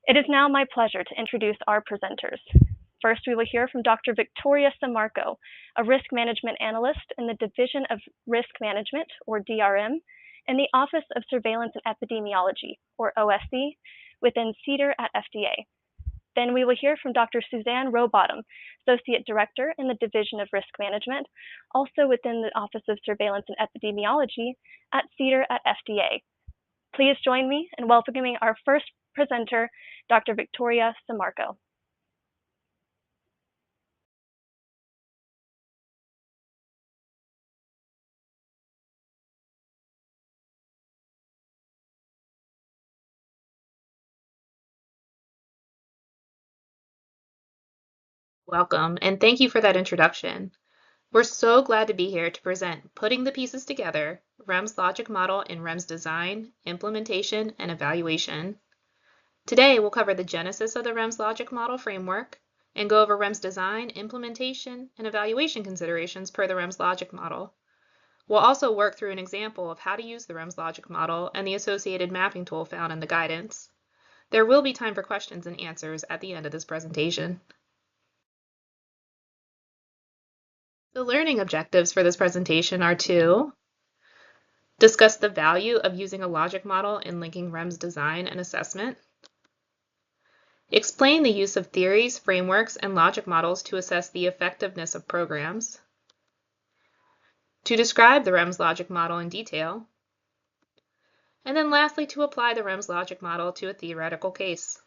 It is now my pleasure to introduce our presenters. First, we will hear from Dr. Victoria Sammarco, a risk management analyst in the Division of Risk Management, or DRM, in the Office of Surveillance and Epidemiology, or OSC, within CDER at FDA. Then we will hear from Dr. Suzanne Robottom, Associate Director in the Division of Risk Management, also within the Office of Surveillance and Epidemiology at CDER at FDA. Please join me in welcoming our first presenter, Dr. Victoria Sammarco. Welcome, and thank you for that introduction. We're so glad to be here to present Putting the Pieces Together, REMS Logic Model in REMS Design, Implementation, and Evaluation. Today, we'll cover the genesis of the REMS Logic Model framework and go over REMS Design, Implementation, and Evaluation considerations per the REMS Logic Model. We'll also work through an example of how to use the REMS Logic Model and the associated mapping tool found in the guidance. There will be time for questions and answers at the end of this presentation. The learning objectives for this presentation are to discuss the value of using a logic model in linking REMS design and assessment, explain the use of theories, frameworks, and logic models to assess the effectiveness of programs, to describe the REMS logic model in detail, and then lastly to apply the REMS logic model to a theoretical case.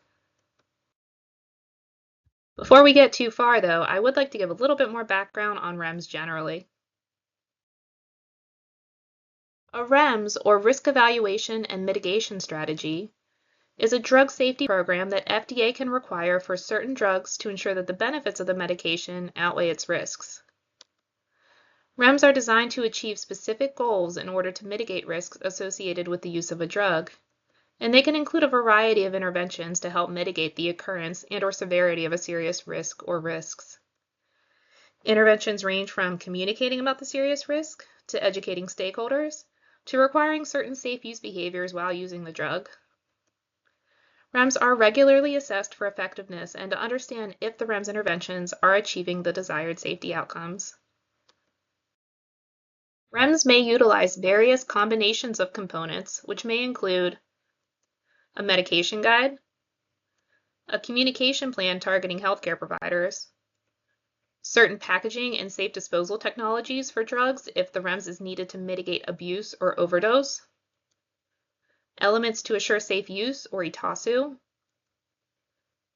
Before we get too far, though, I would like to give a little bit more background on REMS generally. A REMS, or Risk Evaluation and Mitigation Strategy, is a drug safety program that FDA can require for certain drugs to ensure that the benefits of the medication outweigh its risks. REMS are designed to achieve specific goals in order to mitigate risks associated with the use of a drug, and they can include a variety of interventions to help mitigate the occurrence and/or severity of a serious risk or risks. Interventions range from communicating about the serious risk, to educating stakeholders, to requiring certain safe use behaviors while using the drug. REMS are regularly assessed for effectiveness and to understand if the REMS interventions are achieving the desired safety outcomes. REMS may utilize various combinations of components, which may include a medication guide, a communication plan targeting healthcare providers, certain packaging and safe disposal technologies for drugs if the REMS is needed to mitigate abuse or overdose, elements to assure safe use or ETASU,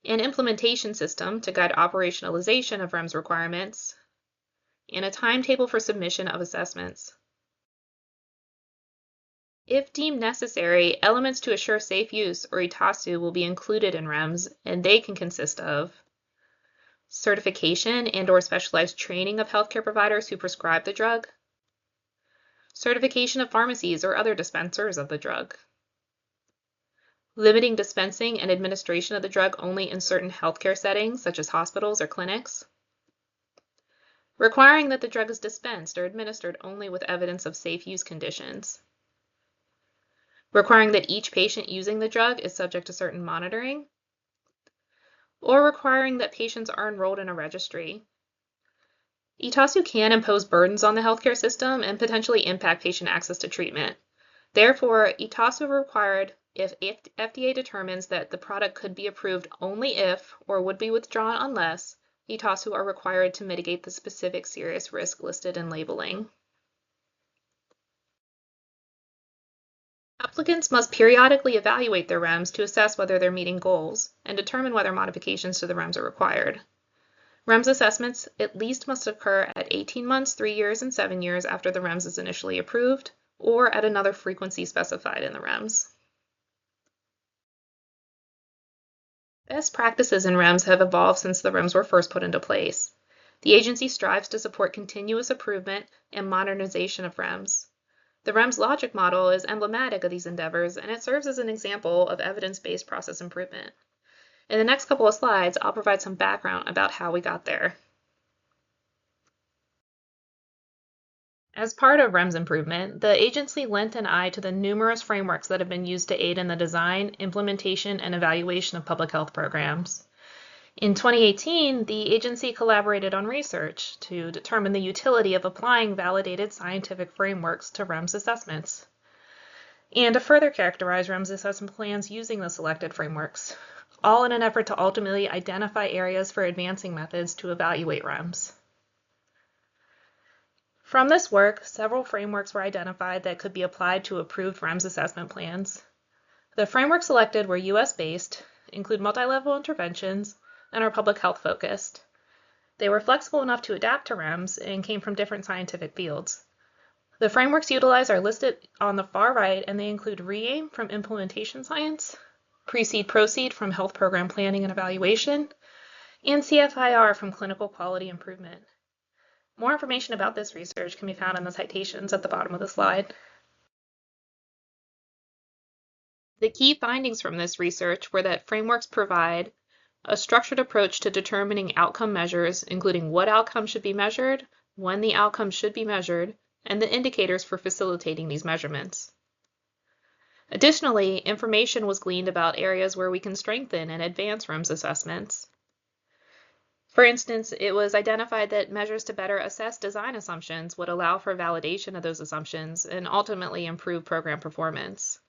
an implementation system to guide operationalization of REMS requirements, and a timetable for submission of assessments. If deemed necessary, elements to assure safe use or ETASU will be included in REMS, and they can consist of certification and/or specialized training of healthcare providers who prescribe the drug, certification of pharmacies or other dispensers of the drug, limiting dispensing and administration of the drug only in certain healthcare settings such as hospitals or clinics, requiring that the drug is dispensed or administered only with evidence of safe use conditions, requiring that each patient using the drug is subject to certain monitoring, or requiring that patients are enrolled in a registry. ETASU can impose burdens on the healthcare system and potentially impact patient access to treatment. Therefore, ETASU is required if FDA determines that the product could be approved only if, or would be withdrawn unless, ETASU are required to mitigate the specific serious risk listed in labeling. Applicants must periodically evaluate their REMS to assess whether they're meeting goals and determine whether modifications to the REMS are required. REMS assessments at least must occur at 18 months, 3 years, and 7 years after the REMS is initially approved, or at another frequency specified in the REMS. Best practices in REMS have evolved since the REMS were first put into place. The agency strives to support continuous improvement and modernization of REMS. The REMS logic model is emblematic of these endeavors, and it serves as an example of evidence-based process improvement. In the next couple of slides, I'll provide some background about how we got there. As part of REMS improvement, the agency lent an eye to the numerous frameworks that have been used to aid in the design, implementation, and evaluation of public health programs. In 2018, the agency collaborated on research to determine the utility of applying validated scientific frameworks to REMS assessments, and to further characterize REMS assessment plans using the selected frameworks, all in an effort to ultimately identify areas for advancing methods to evaluate REMS. From this work, several frameworks were identified that could be applied to approved REMS assessment plans. The frameworks selected were US-based, include multi-level interventions, and are public health focused. They were flexible enough to adapt to REMS and came from different scientific fields. The frameworks utilized are listed on the far right, and they include REAIM from implementation science, Precede-Proceed from health program planning and evaluation, and CFIR from clinical quality improvement. More information about this research can be found in the citations at the bottom of the slide. The key findings from this research were that frameworks provide a structured approach to determining outcome measures, including what outcomes should be measured, when the outcomes should be measured, and the indicators for facilitating these measurements. Additionally, information was gleaned about areas where we can strengthen and advance REMS assessments. For instance, it was identified that measures to better assess design assumptions would allow for validation of those assumptions and ultimately improve program performance.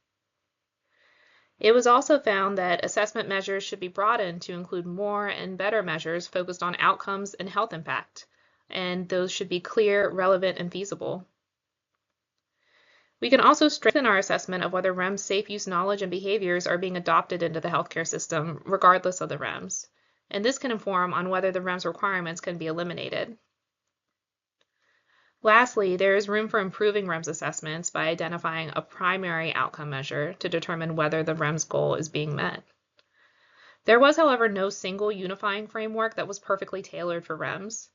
It was also found that assessment measures should be broadened to include more and better measures focused on outcomes and health impact, and those should be clear, relevant, and feasible. We can also strengthen our assessment of whether REMS safe use knowledge and behaviors are being adopted into the healthcare system, regardless of the REMS. And this can inform on whether the REMS requirements can be eliminated. Lastly, there is room for improving REMS assessments by identifying a primary outcome measure to determine whether the REMS goal is being met. There was, however, no single unifying framework that was perfectly tailored for REMS.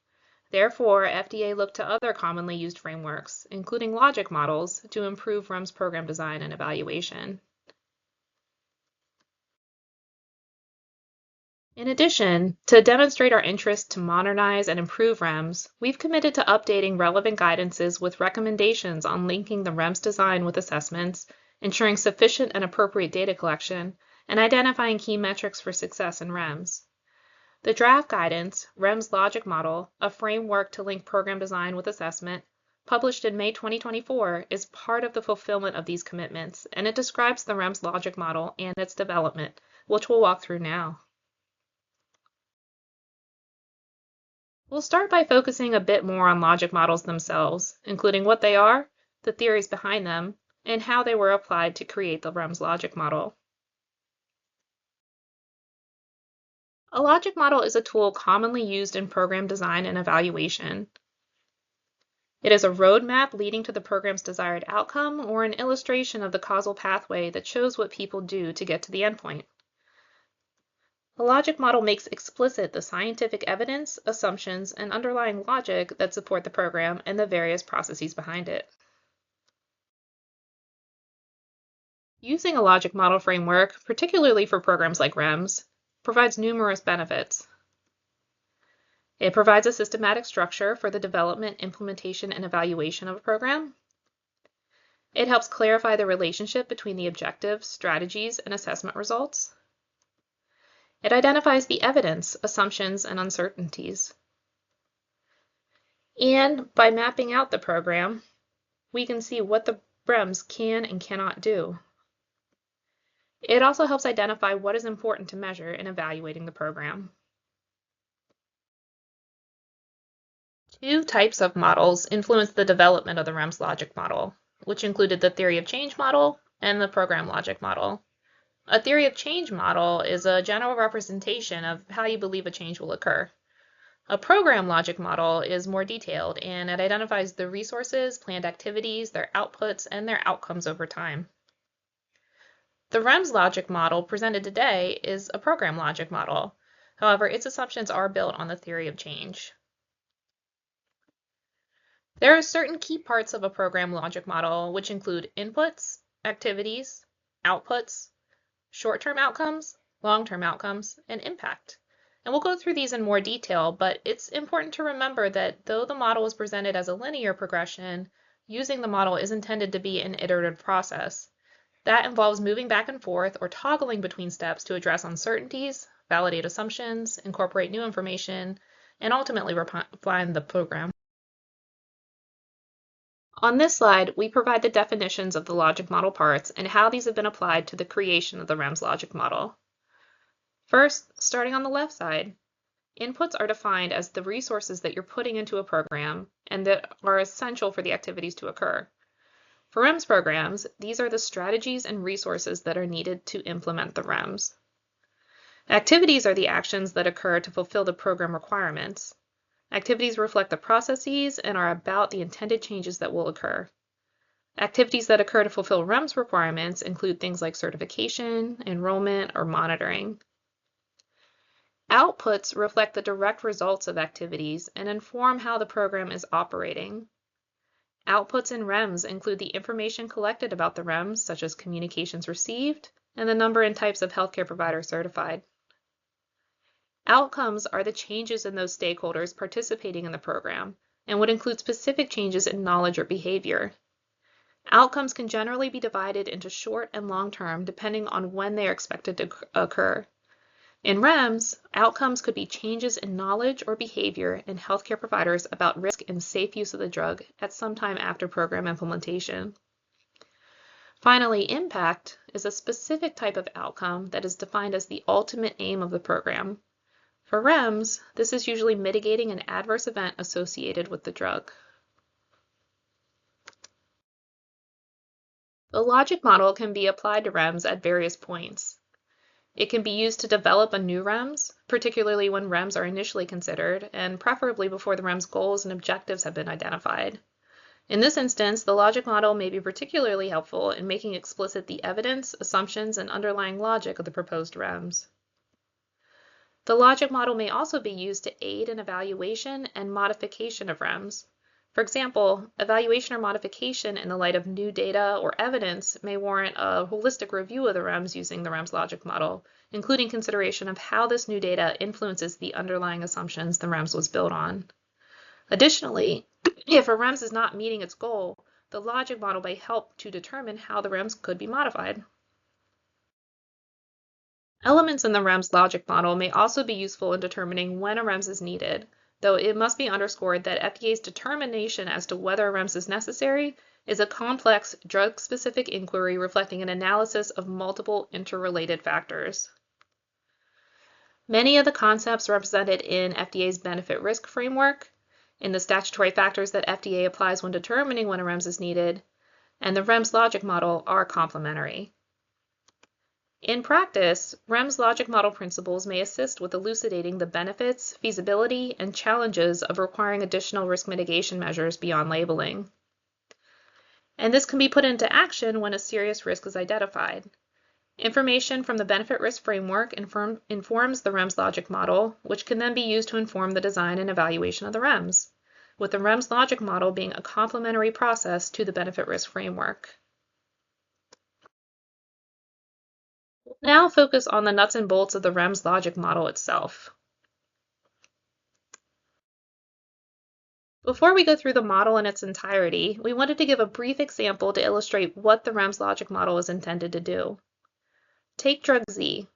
Therefore, FDA looked to other commonly used frameworks, including logic models, to improve REMS program design and evaluation. In addition, to demonstrate our interest to modernize and improve REMS, we've committed to updating relevant guidances with recommendations on linking the REMS design with assessments, ensuring sufficient and appropriate data collection, and identifying key metrics for success in REMS. The draft guidance, REMS Logic Model, a framework to link program design with assessment, published in May 2024, is part of the fulfillment of these commitments, and it describes the REMS Logic Model and its development, which we'll walk through now. We'll start by focusing a bit more on logic models themselves, including what they are, the theories behind them, and how they were applied to create the REMS logic model. A logic model is a tool commonly used in program design and evaluation. It is a roadmap leading to the program's desired outcome or an illustration of the causal pathway that shows what people do to get to the endpoint. A logic model makes explicit the scientific evidence, assumptions, and underlying logic that support the program and the various processes behind it. Using a logic model framework, particularly for programs like REMS, provides numerous benefits. It provides a systematic structure for the development, implementation, and evaluation of a program. It helps clarify the relationship between the objectives, strategies, and assessment results. It identifies the evidence, assumptions, and uncertainties. And by mapping out the program, we can see what the REMS can and cannot do. It also helps identify what is important to measure in evaluating the program. Two types of models influenced the development of the REMS logic model, which included the theory of change model and the program logic model. A theory of change model is a general representation of how you believe a change will occur. A program logic model is more detailed, and it identifies the resources, planned activities, their outputs, and their outcomes over time. The REMS logic model presented today is a program logic model. However, its assumptions are built on the theory of change. There are certain key parts of a program logic model which include inputs, activities, outputs, short-term outcomes, long-term outcomes, and impact, And we'll go through these in more detail, but it's important to remember that though the model is presented as a linear progression, using the model is intended to be an iterative process. That involves moving back and forth or toggling between steps to address uncertainties, validate assumptions, incorporate new information, and ultimately refine the program. On this slide, we provide the definitions of the logic model parts and how these have been applied to the creation of the REMS logic model. First, starting on the left side, inputs are defined as the resources that you're putting into a program and that are essential for the activities to occur. For REMS programs, these are the strategies and resources that are needed to implement the REMS. Activities are the actions that occur to fulfill the program requirements. Activities reflect the processes and are about the intended changes that will occur. Activities that occur to fulfill REMS requirements include things like certification, enrollment, or monitoring. Outputs reflect the direct results of activities and inform how the program is operating. Outputs in REMS include the information collected about the REMS, such as communications received and the number and types of healthcare providers certified. Outcomes are the changes in those stakeholders participating in the program and would include specific changes in knowledge or behavior. Outcomes can generally be divided into short and long term depending on when they are expected to occur. In REMS, outcomes could be changes in knowledge or behavior in healthcare providers about risk and safe use of the drug at some time after program implementation. Finally, impact is a specific type of outcome that is defined as the ultimate aim of the program. For REMS, this is usually mitigating an adverse event associated with the drug. The logic model can be applied to REMS at various points. It can be used to develop a new REMS, particularly when REMS are initially considered, and preferably before the REMS goals and objectives have been identified. In this instance, the logic model may be particularly helpful in making explicit the evidence, assumptions, and underlying logic of the proposed REMS. The logic model may also be used to aid in evaluation and modification of REMS. For example, evaluation or modification in the light of new data or evidence may warrant a holistic review of the REMS using the REMS logic model, including consideration of how this new data influences the underlying assumptions the REMS was built on. Additionally, if a REMS is not meeting its goal, the logic model may help to determine how the REMS could be modified. Elements in the REMS logic model may also be useful in determining when a REMS is needed, though it must be underscored that FDA's determination as to whether a REMS is necessary is a complex drug-specific inquiry reflecting an analysis of multiple interrelated factors. Many of the concepts represented in FDA's benefit-risk framework, in the statutory factors that FDA applies when determining when a REMS is needed, and the REMS logic model are complementary. In practice, REMS logic model principles may assist with elucidating the benefits, feasibility, and challenges of requiring additional risk mitigation measures beyond labeling. And this can be put into action when a serious risk is identified. Information from the benefit-risk framework informs the REMS logic model, which can then be used to inform the design and evaluation of the REMS, with the REMS logic model being a complementary process to the benefit-risk framework. We'll now focus on the nuts and bolts of the REMS logic model itself. Before we go through the model in its entirety, we wanted to give a brief example to illustrate what the REMS logic model is intended to do. Take drug Z.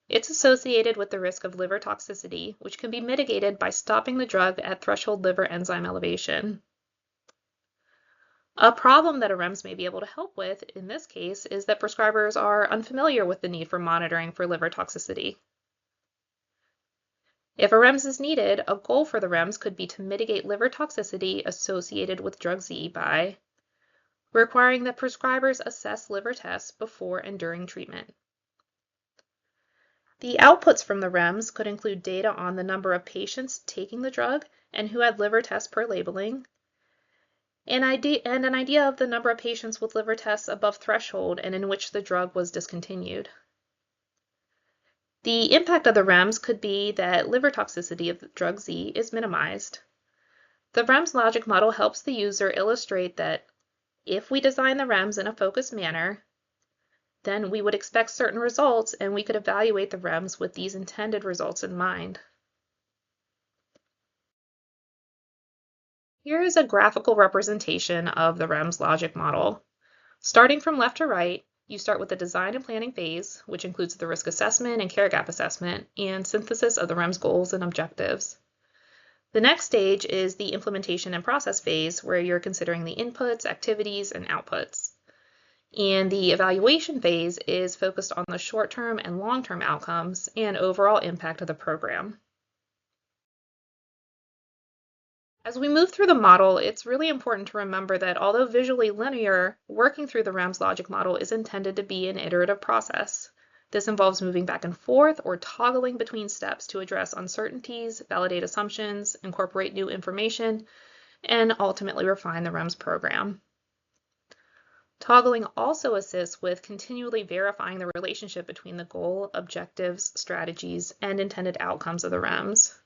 It's associated with the risk of liver toxicity, which can be mitigated by stopping the drug at threshold liver enzyme elevation. A problem that a REMS may be able to help with in this case is that prescribers are unfamiliar with the need for monitoring for liver toxicity. If a REMS is needed, a goal for the REMS could be to mitigate liver toxicity associated with drug Z by requiring that prescribers assess liver tests before and during treatment. The outputs from the REMS could include data on the number of patients taking the drug and who had liver tests per labeling, and an idea of the number of patients with liver tests above threshold and in which the drug was discontinued. The impact of the REMS could be that liver toxicity of drug Z is minimized. The REMS logic model helps the user illustrate that if we design the REMS in a focused manner, then we would expect certain results and we could evaluate the REMS with these intended results in mind. Here is a graphical representation of the REMS logic model. Starting from left to right, you start with the design and planning phase, which includes the risk assessment and care gap assessment, and synthesis of the REMS goals and objectives. The next stage is the implementation and process phase, where you're considering the inputs, activities, and outputs. And the evaluation phase is focused on the short-term and long-term outcomes and overall impact of the program. As we move through the model, it's really important to remember that although visually linear, working through the REMS logic model is intended to be an iterative process. This involves moving back and forth or toggling between steps to address uncertainties, validate assumptions, incorporate new information, and ultimately refine the REMS program. Toggling also assists with continually verifying the relationship between the goal, objectives, strategies, and intended outcomes of the REMS.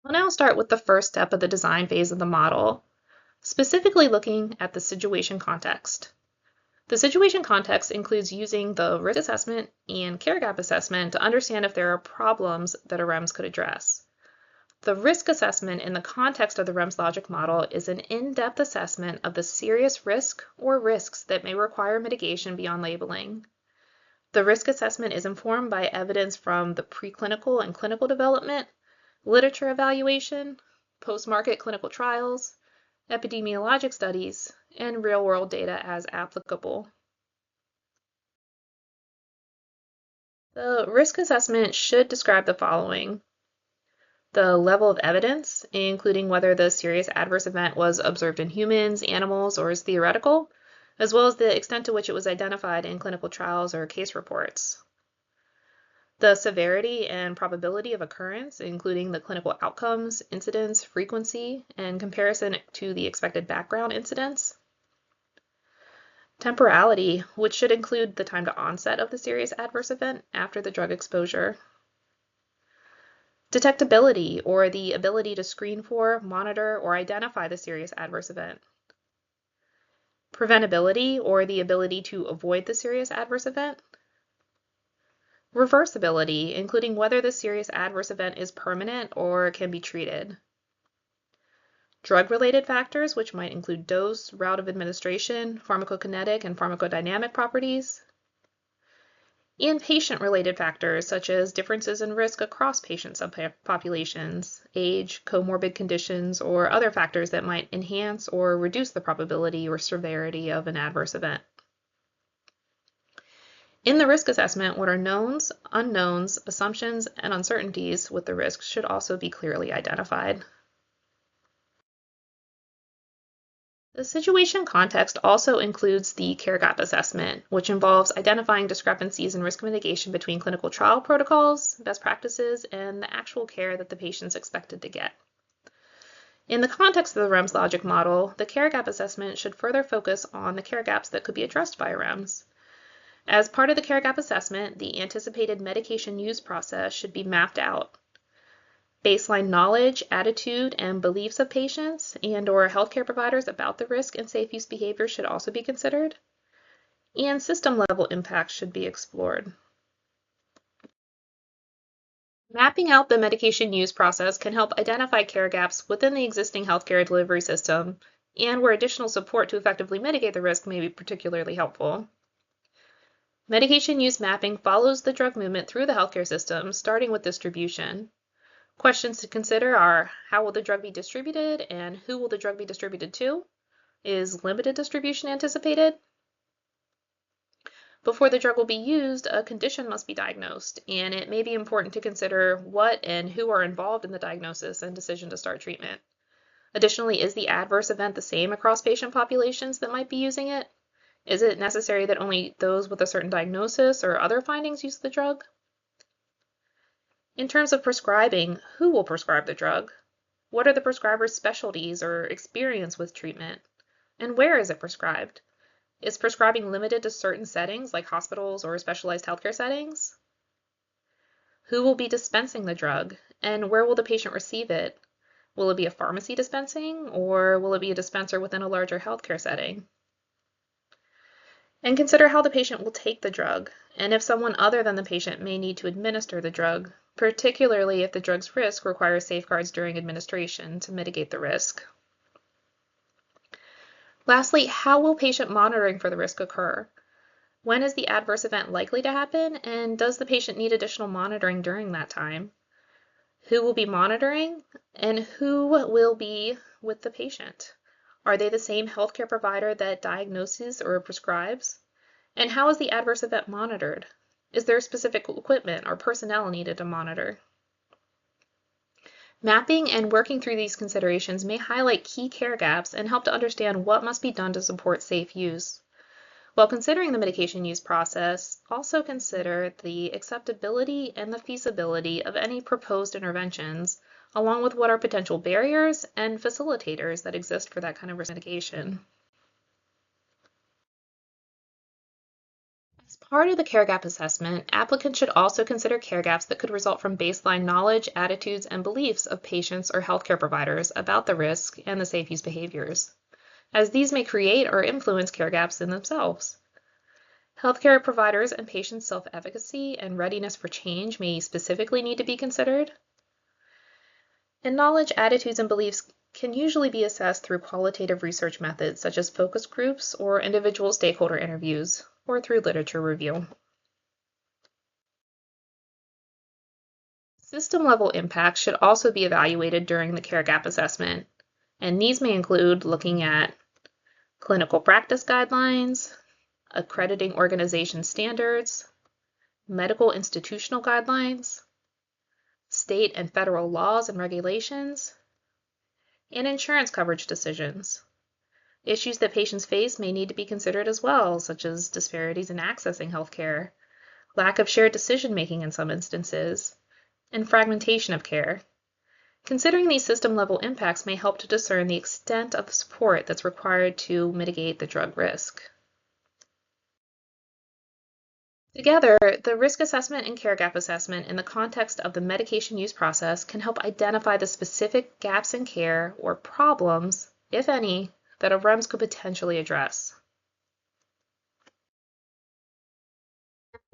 We'll now start with the first step of the design phase of the model, specifically looking at the situation context. The situation context includes using the risk assessment and care gap assessment to understand if there are problems that a REMS could address. The risk assessment in the context of the REMS logic model is an in-depth assessment of the serious risk or risks that may require mitigation beyond labeling. The risk assessment is informed by evidence from the preclinical and clinical development, literature evaluation, post-market clinical trials, epidemiologic studies, and real-world data as applicable. The risk assessment should describe the following: the level of evidence, including whether the serious adverse event was observed in humans, animals, or is theoretical, as well as the extent to which it was identified in clinical trials or case reports. The severity and probability of occurrence, including the clinical outcomes, incidence, frequency, and comparison to the expected background incidence. Temporality, which should include the time to onset of the serious adverse event after the drug exposure. Detectability, or the ability to screen for, monitor, or identify the serious adverse event. Preventability, or the ability to avoid the serious adverse event. Reversibility, including whether the serious adverse event is permanent or can be treated. Drug-related factors, which might include dose, route of administration, pharmacokinetic and pharmacodynamic properties. And patient-related factors, such as differences in risk across patient subpopulations, age, comorbid conditions, or other factors that might enhance or reduce the probability or severity of an adverse event. In the risk assessment, what are knowns, unknowns, assumptions, and uncertainties with the risks should also be clearly identified. The situation context also includes the care gap assessment, which involves identifying discrepancies in risk mitigation between clinical trial protocols, best practices, and the actual care that the patient's expected to get. In the context of the REMS logic model, the care gap assessment should further focus on the care gaps that could be addressed by a REMS. As part of the care gap assessment, the anticipated medication use process should be mapped out. Baseline knowledge, attitude, and beliefs of patients and/or healthcare providers about the risk and safe use behavior should also be considered, and system-level impacts should be explored. Mapping out the medication use process can help identify care gaps within the existing healthcare delivery system, and where additional support to effectively mitigate the risk may be particularly helpful. Medication use mapping follows the drug movement through the healthcare system, starting with distribution. Questions to consider are: how will the drug be distributed and who will the drug be distributed to? Is limited distribution anticipated? Before the drug will be used, a condition must be diagnosed, and it may be important to consider what and who are involved in the diagnosis and decision to start treatment. Additionally, is the adverse event the same across patient populations that might be using it? Is it necessary that only those with a certain diagnosis or other findings use the drug? In terms of prescribing, who will prescribe the drug? What are the prescriber's specialties or experience with treatment? And where is it prescribed? Is prescribing limited to certain settings like hospitals or specialized healthcare settings? Who will be dispensing the drug? And where will the patient receive it? Will it be a pharmacy dispensing, or will it be a dispenser within a larger healthcare setting? And consider how the patient will take the drug, and if someone other than the patient may need to administer the drug, particularly if the drug's risk requires safeguards during administration to mitigate the risk. Lastly, how will patient monitoring for the risk occur? When is the adverse event likely to happen, and does the patient need additional monitoring during that time? Who will be monitoring, and who will be with the patient? Are they the same healthcare provider that diagnoses or prescribes? And how is the adverse event monitored? Is there specific equipment or personnel needed to monitor? Mapping and working through these considerations may highlight key care gaps and help to understand what must be done to support safe use. While considering the medication use process, also consider the acceptability and the feasibility of any proposed interventions, along with what are potential barriers and facilitators that exist for that kind of risk mitigation. As part of the care gap assessment, applicants should also consider care gaps that could result from baseline knowledge, attitudes, and beliefs of patients or healthcare providers about the risk and the safe use behaviors, as these may create or influence care gaps in themselves. Healthcare providers and patients' self-efficacy and readiness for change may specifically need to be considered. And knowledge, attitudes, and beliefs can usually be assessed through qualitative research methods such as focus groups or individual stakeholder interviews, or through literature review. System-level impacts should also be evaluated during the care gap assessment, and these may include looking at clinical practice guidelines, accrediting organization standards, medical institutional guidelines, state and federal laws and regulations, and insurance coverage decisions. Issues that patients face may need to be considered as well, such as disparities in accessing healthcare, lack of shared decision-making in some instances, and fragmentation of care. Considering these system-level impacts may help to discern the extent of support that's required to mitigate the drug risk. Together, the risk assessment and care gap assessment in the context of the medication use process can help identify the specific gaps in care or problems, if any, that a REMS could potentially address.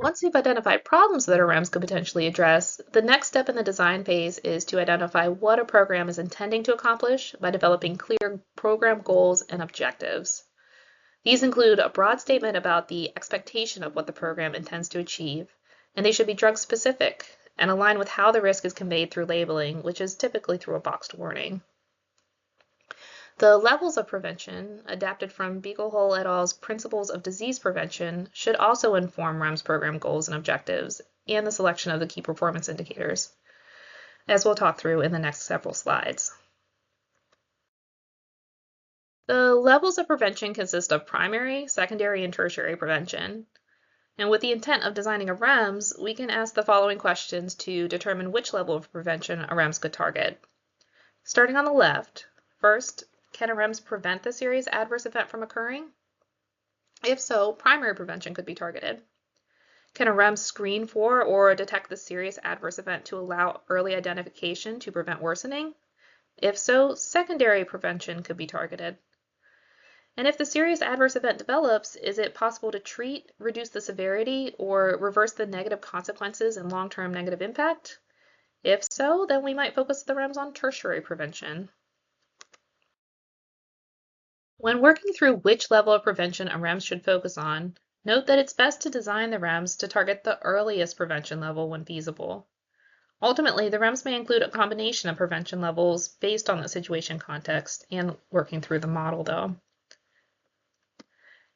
Once we've identified problems that a REMS could potentially address, the next step in the design phase is to identify what a program is intending to accomplish by developing clear program goals and objectives. These include a broad statement about the expectation of what the program intends to achieve, and they should be drug-specific and align with how the risk is conveyed through labeling, which is typically through a boxed warning. The levels of prevention, adapted from Beagle-Hull et al.'s Principles of Disease Prevention, should also inform REMS program goals and objectives, and the selection of the key performance indicators, as we'll talk through in the next several slides. The levels of prevention consist of primary, secondary, and tertiary prevention. And with the intent of designing a REMS, we can ask the following questions to determine which level of prevention a REMS could target. Starting on the left, first, can a REMS prevent the serious adverse event from occurring? If so, primary prevention could be targeted. Can a REMS screen for or detect the serious adverse event to allow early identification to prevent worsening? If so, secondary prevention could be targeted. And if the serious adverse event develops, is it possible to treat, reduce the severity, or reverse the negative consequences and long-term negative impact? If so, then we might focus the REMS on tertiary prevention. When working through which level of prevention a REMS should focus on, note that it's best to design the REMS to target the earliest prevention level when feasible. Ultimately, the REMS may include a combination of prevention levels based on the situation context and working through the model, though.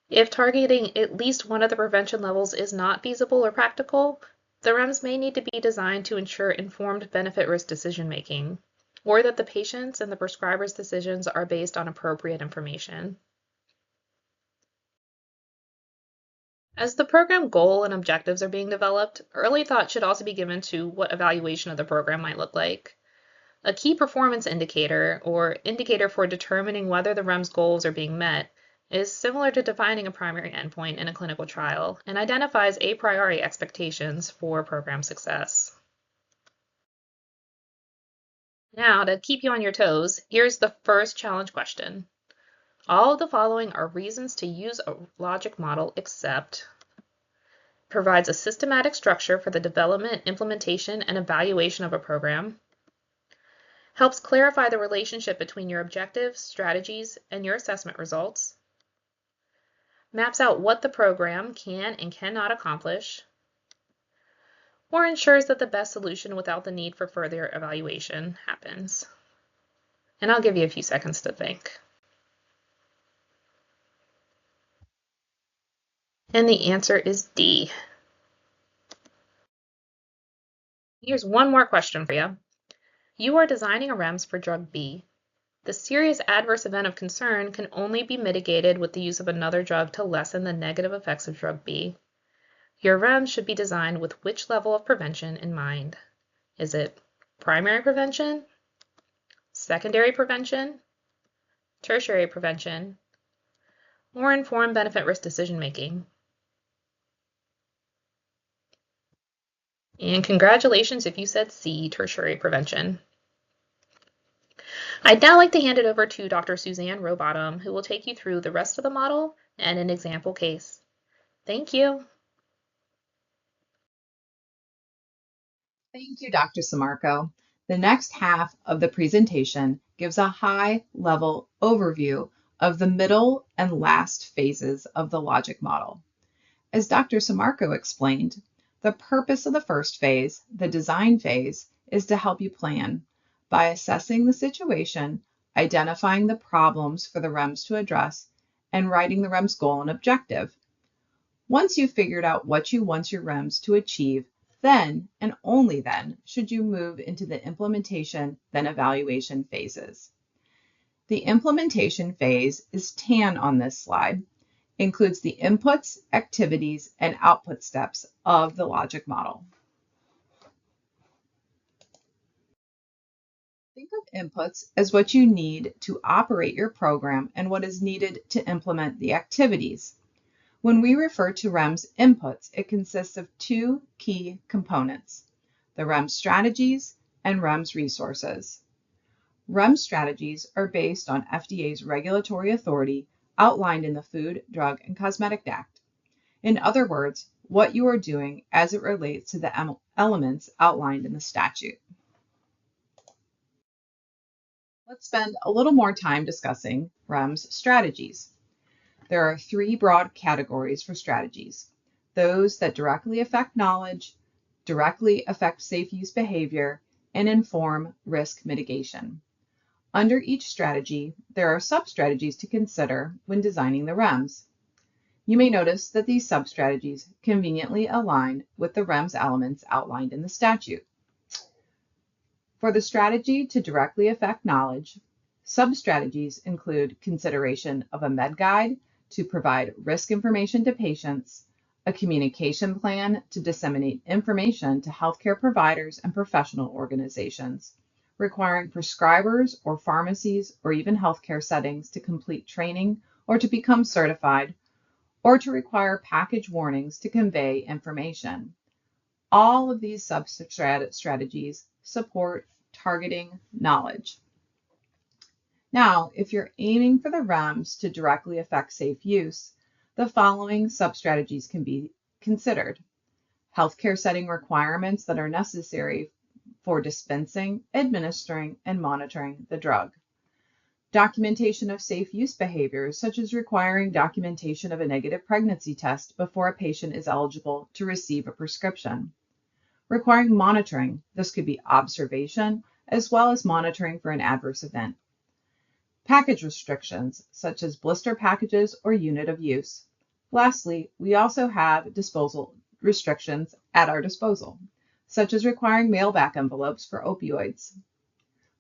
If targeting at least one of the prevention levels is not feasible or practical, the REMS may need to be designed to ensure informed benefit-risk decision-making, or that the patient's and the prescriber's decisions are based on appropriate information. As the program goal and objectives are being developed, early thought should also be given to what evaluation of the program might look like. A key performance indicator, or indicator for determining whether the REMS goals are being met, is similar to defining a primary endpoint in a clinical trial and identifies a priori expectations for program success. Now, to keep you on your toes, here's the first challenge question. All of the following are reasons to use a logic model except provides a systematic structure for the development, implementation, and evaluation of a program, helps clarify the relationship between your objectives, strategies, and your assessment results, maps out what the program can and cannot accomplish, or ensures that the best solution without the need for further evaluation happens. And I'll give you a few seconds to think. And the answer is D. Here's one more question for you. You are designing a REMS for drug B. The serious adverse event of concern can only be mitigated with the use of another drug to lessen the negative effects of drug B. Your REMS should be designed with which level of prevention in mind? Is it primary prevention, secondary prevention, tertiary prevention, or informed benefit risk decision making? And congratulations if you said C, tertiary prevention. I'd now like to hand it over to Dr. Suzanne Robottom, who will take you through the rest of the model and an example case. Thank you. Thank you, Dr. Sammarco. The next half of the presentation gives a high-level overview of the middle and last phases of the logic model. As Dr. Sammarco explained, the purpose of the first phase, the design phase, is to help you plan by assessing the situation, identifying the problems for the REMS to address, and writing the REMS goal and objective. Once you've figured out what you want your REMS to achieve, then, and only then, should you move into the implementation, then evaluation phases. The implementation phase is tan on this slide, includes the inputs, activities, and output steps of the logic model. Think of inputs as what you need to operate your program and what is needed to implement the activities. When we refer to REMS inputs, it consists of two key components, the REMS strategies and REMS resources. REMS strategies are based on FDA's regulatory authority outlined in the Food, Drug, and Cosmetic Act. In other words, what you are doing as it relates to the elements outlined in the statute. Let's spend a little more time discussing REMS strategies. There are three broad categories for strategies: those that directly affect knowledge, directly affect safe use behavior, and inform risk mitigation. Under each strategy, there are sub-strategies to consider when designing the REMS. You may notice that these sub-strategies conveniently align with the REMS elements outlined in the statute. For the strategy to directly affect knowledge, sub-strategies include consideration of a med guide to provide risk information to patients, a communication plan to disseminate information to healthcare providers and professional organizations, requiring prescribers or pharmacies or even healthcare settings to complete training or to become certified, or to require package warnings to convey information. All of these sub-strategies support targeting knowledge. Now, if you're aiming for the REMS to directly affect safe use, the following sub-strategies can be considered. Healthcare setting requirements that are necessary for dispensing, administering, and monitoring the drug. Documentation of safe use behaviors, such as requiring documentation of a negative pregnancy test before a patient is eligible to receive a prescription. Requiring monitoring, this could be observation, as well as monitoring for an adverse event. Package restrictions, such as blister packages or unit of use. Lastly, we also have disposal restrictions at our disposal, such as requiring mail-back envelopes for opioids.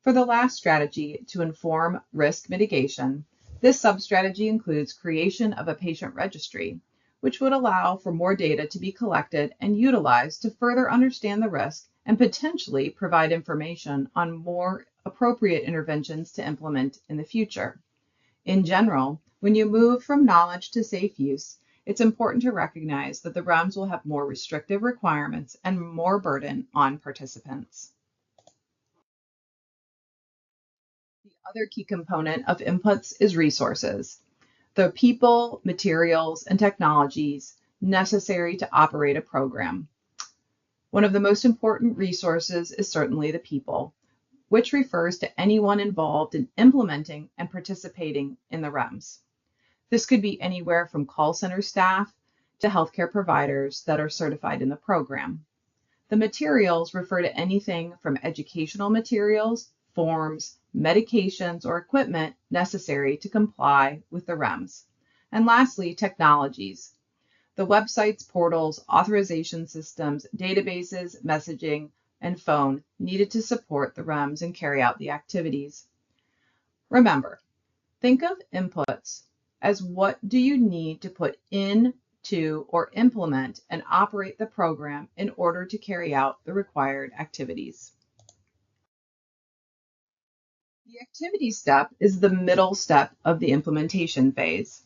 For the last strategy, to inform risk mitigation, this sub-strategy includes creation of a patient registry, which would allow for more data to be collected and utilized to further understand the risk and potentially provide information on more appropriate interventions to implement in the future. In general, when you move from knowledge to safe use, it's important to recognize that the REMS will have more restrictive requirements and more burden on participants. The other key component of inputs is resources. The people, materials, and technologies necessary to operate a program. One of the most important resources is certainly the people, which refers to anyone involved in implementing and participating in the REMS. This could be anywhere from call center staff to healthcare providers that are certified in the program. The materials refer to anything from educational materials, forms, medications, or equipment necessary to comply with the REMS. And lastly, technologies. The websites, portals, authorization systems, databases, messaging, and phone needed to support the REMS and carry out the activities. Remember, think of inputs as what do you need to put into or implement and operate the program in order to carry out the required activities. The activity step is the middle step of the implementation phase.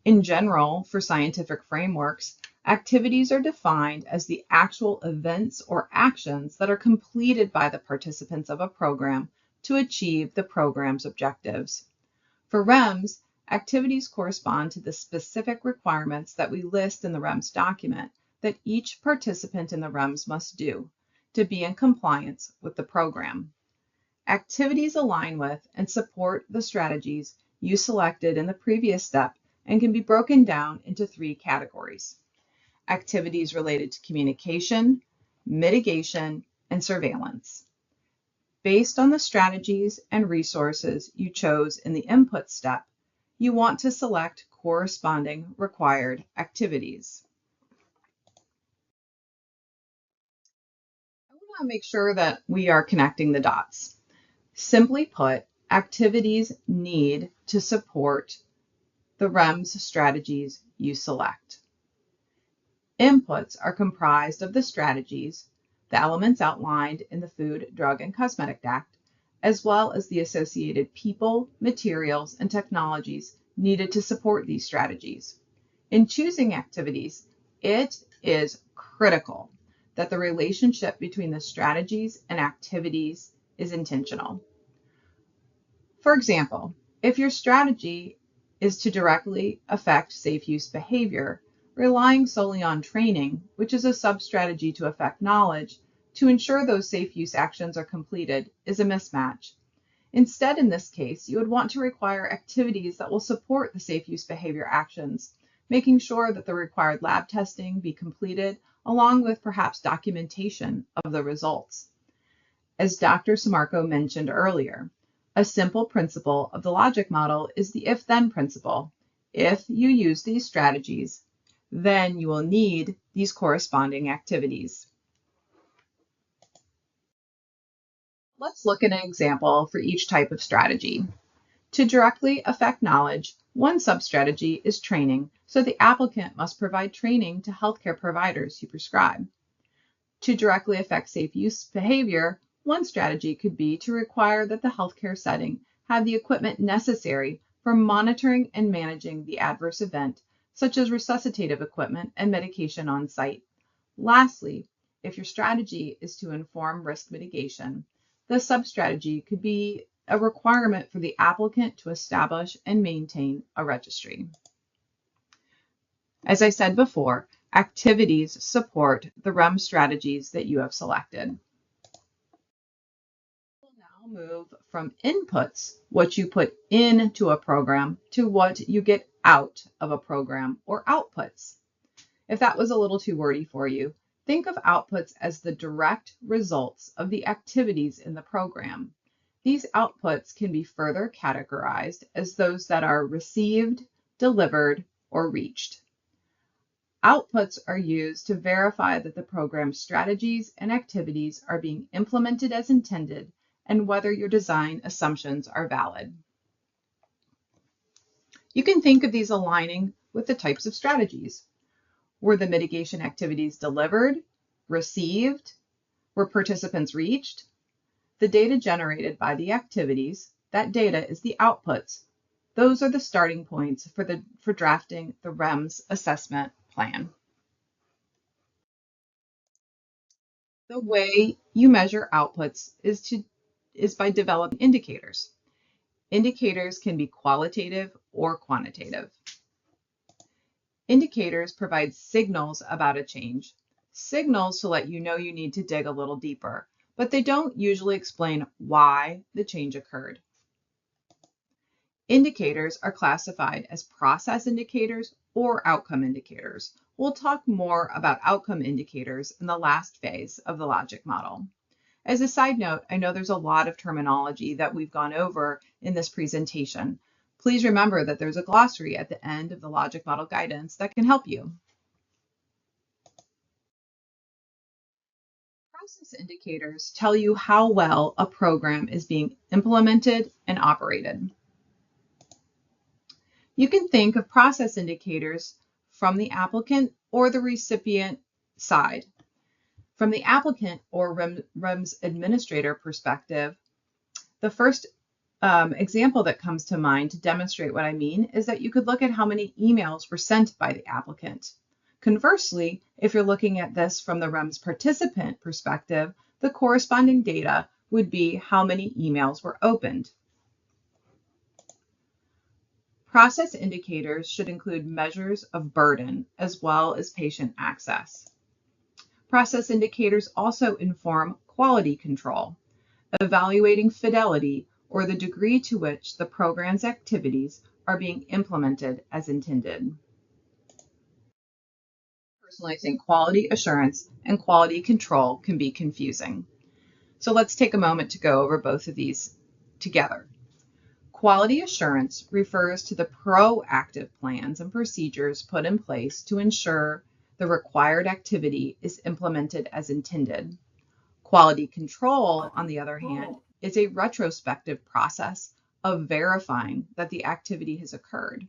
In general, for scientific frameworks, activities are defined as the actual events or actions that are completed by the participants of a program to achieve the program's objectives. For REMS, activities correspond to the specific requirements that we list in the REMS document that each participant in the REMS must do to be in compliance with the program. Activities align with and support the strategies you selected in the previous step and can be broken down into 3 categories: activities related to communication, mitigation, and surveillance. Based on the strategies and resources you chose in the input step, you want to select corresponding required activities. I want to make sure that we are connecting the dots. Simply put, activities need to support the REMS strategies you select. Inputs are comprised of the strategies, the elements outlined in the Food, Drug, and Cosmetic Act, as well as the associated people, materials, and technologies needed to support these strategies. In choosing activities, it is critical that the relationship between the strategies and activities is intentional. For example, if your strategy is to directly affect safe use behavior, relying solely on training, which is a sub-strategy to affect knowledge, to ensure those safe use actions are completed is a mismatch. Instead, in this case, you would want to require activities that will support the safe use behavior actions, making sure that the required lab testing be completed, along with perhaps documentation of the results. As Dr. Sammarco mentioned earlier, a simple principle of the logic model is the if-then principle. If you use these strategies, then you will need these corresponding activities. Let's look at an example for each type of strategy. To directly affect knowledge, one sub-strategy is training, so the applicant must provide training to healthcare providers who prescribe. To directly affect safe use behavior, one strategy could be to require that the healthcare setting have the equipment necessary for monitoring and managing the adverse event, such as resuscitative equipment and medication on site. Lastly, if your strategy is to inform risk mitigation, the sub-strategy could be a requirement for the applicant to establish and maintain a registry. As I said before, activities support the REMS strategies that you have selected. We'll now move from inputs, what you put into a program, to what you get out of a program, or outputs. If that was a little too wordy for you, think of outputs as the direct results of the activities in the program. These outputs can be further categorized as those that are received, delivered, or reached. Outputs are used to verify that the program's strategies and activities are being implemented as intended and whether your design assumptions are valid. You can think of these aligning with the types of strategies. Were the mitigation activities delivered, received? Were participants reached? The data generated by the activities, that data is the outputs. Those are the starting points for drafting the REMS assessment plan. The way you measure outputs is by developing indicators. Indicators can be qualitative or quantitative. Indicators provide signals about a change, signals to let you know you need to dig a little deeper, but they don't usually explain why the change occurred. Indicators are classified as process indicators or outcome indicators. We'll talk more about outcome indicators in the last phase of the logic model. As a side note, I know there's a lot of terminology that we've gone over in this presentation. Please remember that there's a glossary at the end of the logic model guidance that can help you. Process indicators tell you how well a program is being implemented and operated. You can think of process indicators from the applicant or the recipient side. From the applicant or REMS administrator perspective, the first example that comes to mind to demonstrate what I mean is that you could look at how many emails were sent by the applicant. Conversely, if you're looking at this from the REMS participant perspective, the corresponding data would be how many emails were opened. Process indicators should include measures of burden as well as patient access. Process indicators also inform quality control, evaluating fidelity or the degree to which the program's activities are being implemented as intended. Personally, I think quality assurance and quality control can be confusing. So let's take a moment to go over both of these together. Quality assurance refers to the proactive plans and procedures put in place to ensure the required activity is implemented as intended. Quality control, on the other hand, is a retrospective process of verifying that the activity has occurred.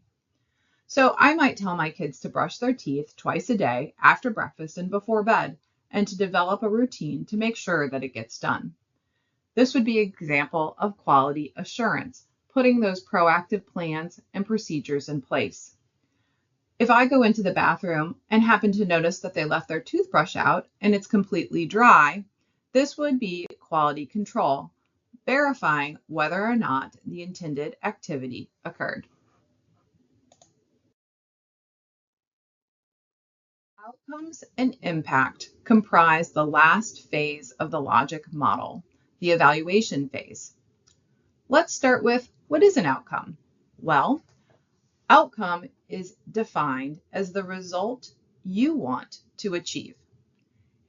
So I might tell my kids to brush their teeth twice a day after breakfast and before bed, and to develop a routine to make sure that it gets done. This would be an example of quality assurance, putting those proactive plans and procedures in place. If I go into the bathroom and happen to notice that they left their toothbrush out and it's completely dry, this would be quality control, verifying whether or not the intended activity occurred. Outcomes and impact comprise the last phase of the logic model, the evaluation phase. Let's start with, what is an outcome? Well, outcome is defined as the result you want to achieve.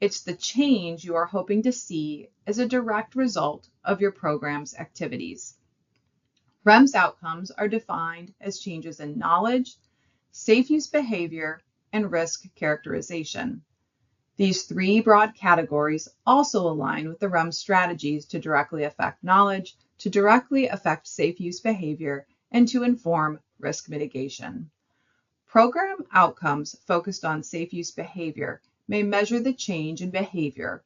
It's the change you are hoping to see as a direct result of your program's activities. REMS outcomes are defined as changes in knowledge, safe use behavior, and risk characterization. These three broad categories also align with the REMS strategies to directly affect knowledge, to directly affect safe use behavior, and to inform risk mitigation. Program outcomes focused on safe use behavior may measure the change in behavior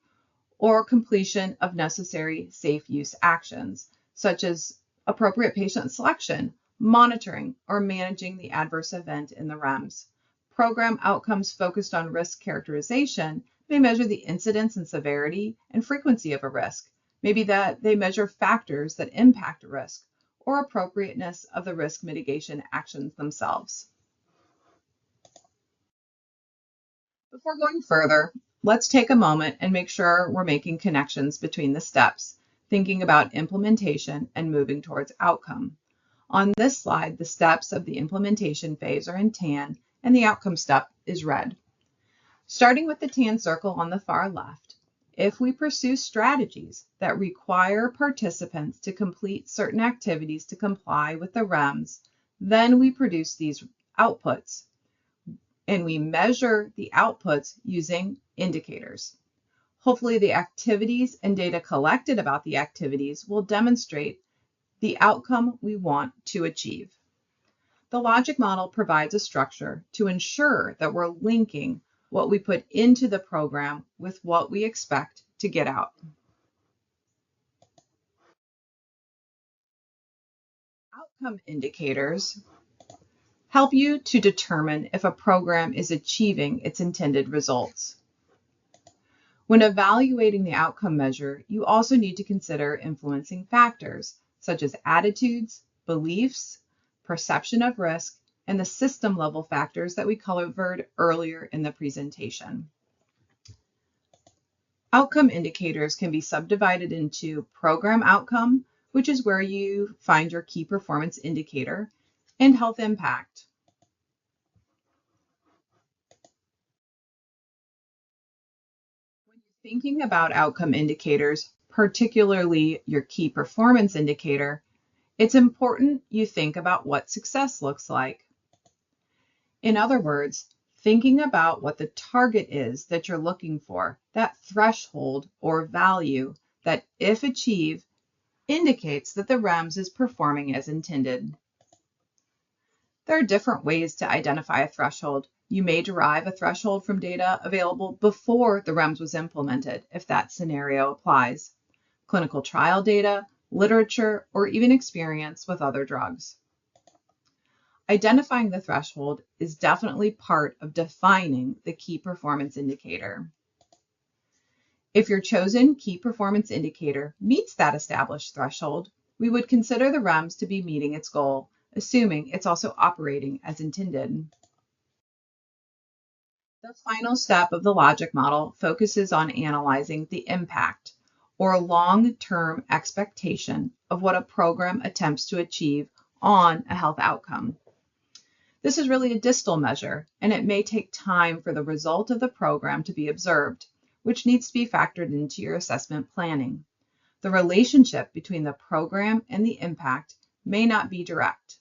or completion of necessary safe use actions, such as appropriate patient selection, monitoring, or managing the adverse event in the REMS. Program outcomes focused on risk characterization may measure the incidence and severity and frequency of a risk. Maybe that they measure factors that impact risk or appropriateness of the risk mitigation actions themselves. Before going further, let's take a moment and make sure we're making connections between the steps, thinking about implementation and moving towards outcome. On this slide, the steps of the implementation phase are in tan and the outcome step is red. Starting with the tan circle on the far left, if we pursue strategies that require participants to complete certain activities to comply with the REMS, then we produce these outputs, and we measure the outputs using indicators. Hopefully, the activities and data collected about the activities will demonstrate the outcome we want to achieve. The logic model provides a structure to ensure that we're linking what we put into the program with what we expect to get out. Outcome indicators help you to determine if a program is achieving its intended results. When evaluating the outcome measure, you also need to consider influencing factors such as attitudes, beliefs, perception of risk, and the system level factors that we covered earlier in the presentation. Outcome indicators can be subdivided into program outcome, which is where you find your key performance indicator, and health impact. When you're thinking about outcome indicators, particularly your key performance indicator, it's important you think about what success looks like. In other words, thinking about what the target is that you're looking for, that threshold or value that, if achieved, indicates that the REMS is performing as intended. There are different ways to identify a threshold. You may derive a threshold from data available before the REMS was implemented, if that scenario applies. Clinical trial data, literature, or even experience with other drugs. Identifying the threshold is definitely part of defining the key performance indicator. If your chosen key performance indicator meets that established threshold, we would consider the REMS to be meeting its goal, assuming it's also operating as intended. The final step of the logic model focuses on analyzing the impact, or long-term expectation, of what a program attempts to achieve on a health outcome. This is really a distal measure, and it may take time for the result of the program to be observed, which needs to be factored into your assessment planning. The relationship between the program and the impact may not be direct.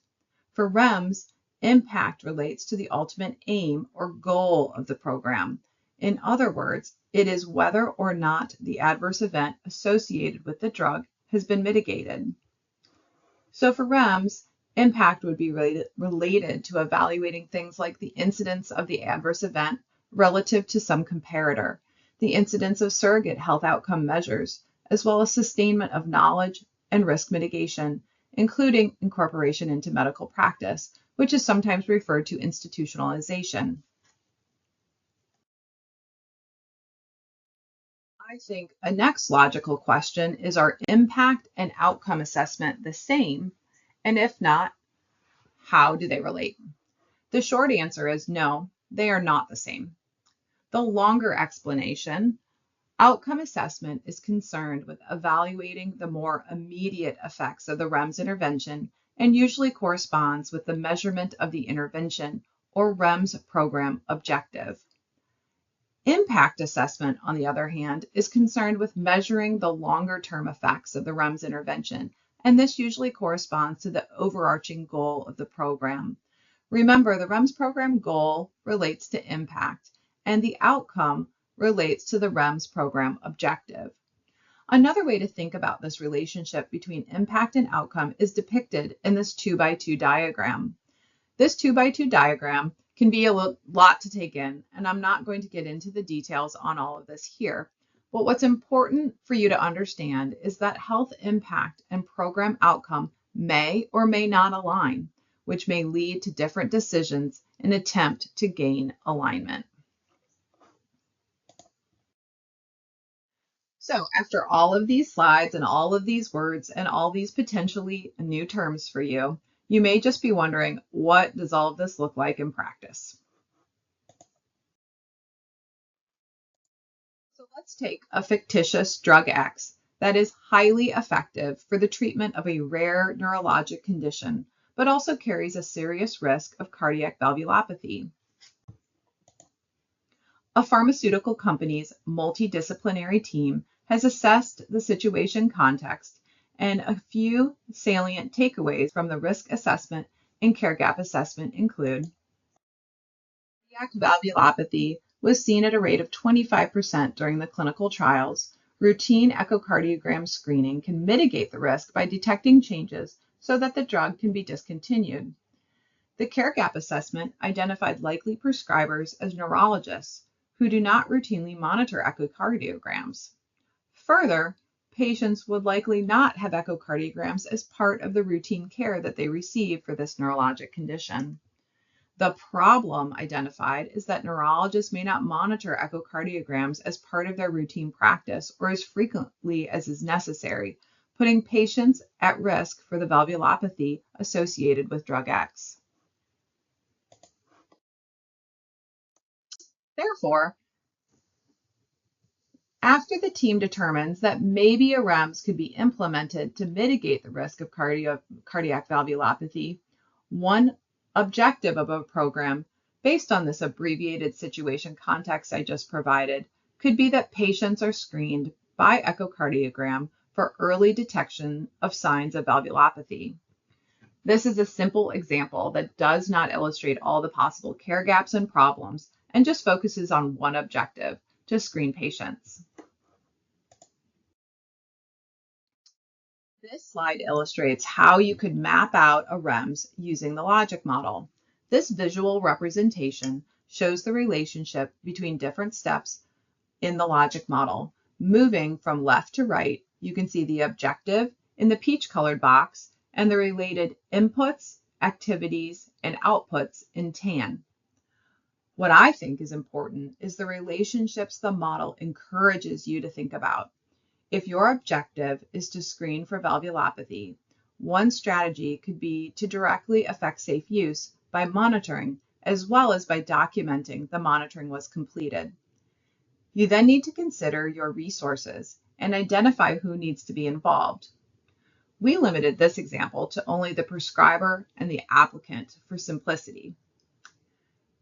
For REMS, impact relates to the ultimate aim or goal of the program. In other words, it is whether or not the adverse event associated with the drug has been mitigated. So for REMS, impact would be related to evaluating things like the incidence of the adverse event relative to some comparator, the incidence of surrogate health outcome measures, as well as sustainment of knowledge and risk mitigation, including incorporation into medical practice, which is sometimes referred to institutionalization. I think a next logical question is, are impact and outcome assessment the same? And if not, how do they relate? The short answer is no, they are not the same. The longer explanation, outcome assessment is concerned with evaluating the more immediate effects of the REMS intervention and usually corresponds with the measurement of the intervention or REMS program objective. Impact assessment, on the other hand, is concerned with measuring the longer-term effects of the REMS intervention, and this usually corresponds to the overarching goal of the program. Remember, the REMS program goal relates to impact, and the outcome relates to the REMS program objective. Another way to think about this relationship between impact and outcome is depicted in this 2x2 diagram. This 2x2 diagram can be a lot to take in, and I'm not going to get into the details on all of this here. But what's important for you to understand is that health impact and program outcome may or may not align, which may lead to different decisions in an attempt to gain alignment. So after all of these slides and all of these words and all these potentially new terms for you, you may just be wondering, what does all of this look like in practice? So let's take a fictitious drug X that is highly effective for the treatment of a rare neurologic condition, but also carries a serious risk of cardiac valvulopathy. A pharmaceutical company's multidisciplinary team has assessed the situation context, and a few salient takeaways from the risk assessment and care gap assessment include: cardiac valvulopathy was seen at a rate of 25% during the clinical trials. Routine echocardiogram screening can mitigate the risk by detecting changes so that the drug can be discontinued. The care gap assessment identified likely prescribers as neurologists who do not routinely monitor echocardiograms. Further, patients would likely not have echocardiograms as part of the routine care that they receive for this neurologic condition. The problem identified is that neurologists may not monitor echocardiograms as part of their routine practice or as frequently as is necessary, putting patients at risk for the valvulopathy associated with drug X. Therefore, after the team determines that maybe a REMS could be implemented to mitigate the risk of cardiac valvulopathy, one objective of a program based on this abbreviated situation context I just provided could be that patients are screened by echocardiogram for early detection of signs of valvulopathy. This is a simple example that does not illustrate all the possible care gaps and problems and just focuses on one objective, to screen patients. This slide illustrates how you could map out a REMS using the logic model. This visual representation shows the relationship between different steps in the logic model. Moving from left to right, you can see the objective in the peach-colored box and the related inputs, activities, and outputs in tan. What I think is important is the relationships the model encourages you to think about. If your objective is to screen for valvulopathy, one strategy could be to directly affect safe use by monitoring, as well as by documenting the monitoring was completed. You then need to consider your resources and identify who needs to be involved. We limited this example to only the prescriber and the applicant for simplicity.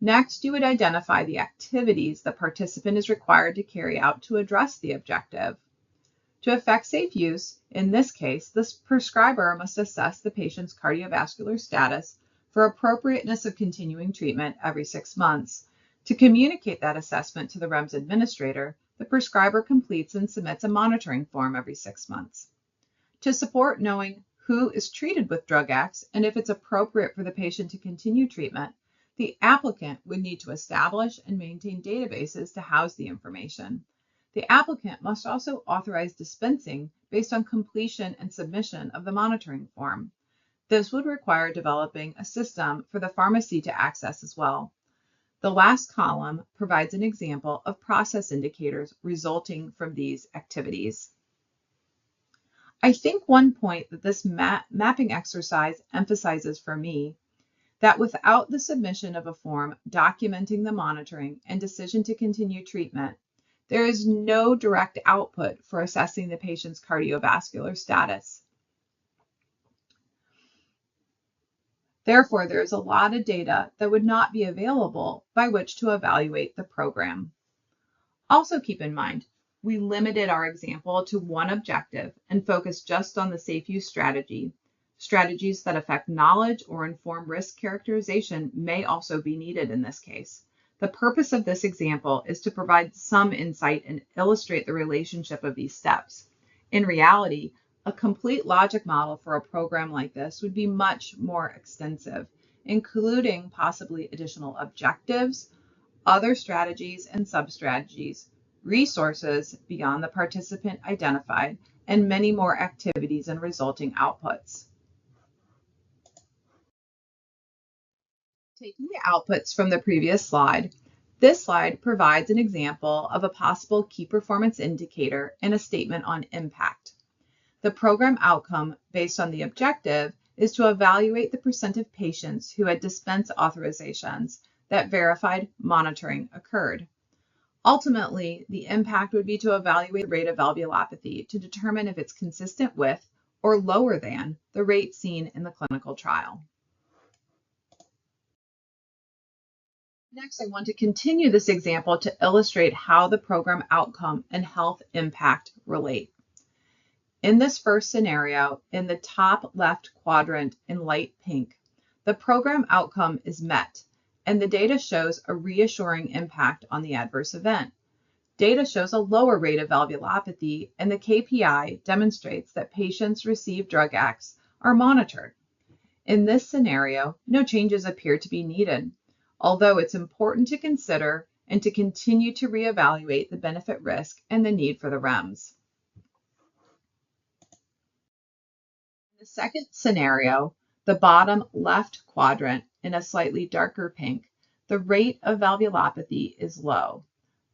Next, you would identify the activities the participant is required to carry out to address the objective. To affect safe use, in this case, the prescriber must assess the patient's cardiovascular status for appropriateness of continuing treatment every 6 months. To communicate that assessment to the REMS administrator, the prescriber completes and submits a monitoring form every 6 months. To support knowing who is treated with drug X and if it's appropriate for the patient to continue treatment, the applicant would need to establish and maintain databases to house the information. The applicant must also authorize dispensing based on completion and submission of the monitoring form. This would require developing a system for the pharmacy to access as well. The last column provides an example of process indicators resulting from these activities. I think one point that this mapping exercise emphasizes for me that without the submission of a form documenting the monitoring and decision to continue treatment, there is no direct output for assessing the patient's cardiovascular status. Therefore, there is a lot of data that would not be available by which to evaluate the program. Also keep in mind, we limited our example to one objective and focused just on the safe use strategy. Strategies that affect knowledge or inform risk characterization may also be needed in this case. The purpose of this example is to provide some insight and illustrate the relationship of these steps. In reality, a complete logic model for a program like this would be much more extensive, including possibly additional objectives, other strategies and sub-strategies, resources beyond the participant identified, and many more activities and resulting outputs. Taking the outputs from the previous slide, this slide provides an example of a possible key performance indicator and a statement on impact. The program outcome based on the objective is to evaluate the percent of patients who had dispense authorizations that verified monitoring occurred. Ultimately, the impact would be to evaluate the rate of valvulopathy to determine if it's consistent with or lower than the rate seen in the clinical trial. Next, I want to continue this example to illustrate how the program outcome and health impact relate. In this first scenario, in the top left quadrant in light pink, the program outcome is met, and the data shows a reassuring impact on the adverse event. Data shows a lower rate of valvulopathy, and the KPI demonstrates that patients receive drug X are monitored. In this scenario, no changes appear to be needed, although it's important to consider and to continue to reevaluate the benefit risk and the need for the REMS. In the second scenario, the bottom left quadrant in a slightly darker pink, the rate of valvulopathy is low,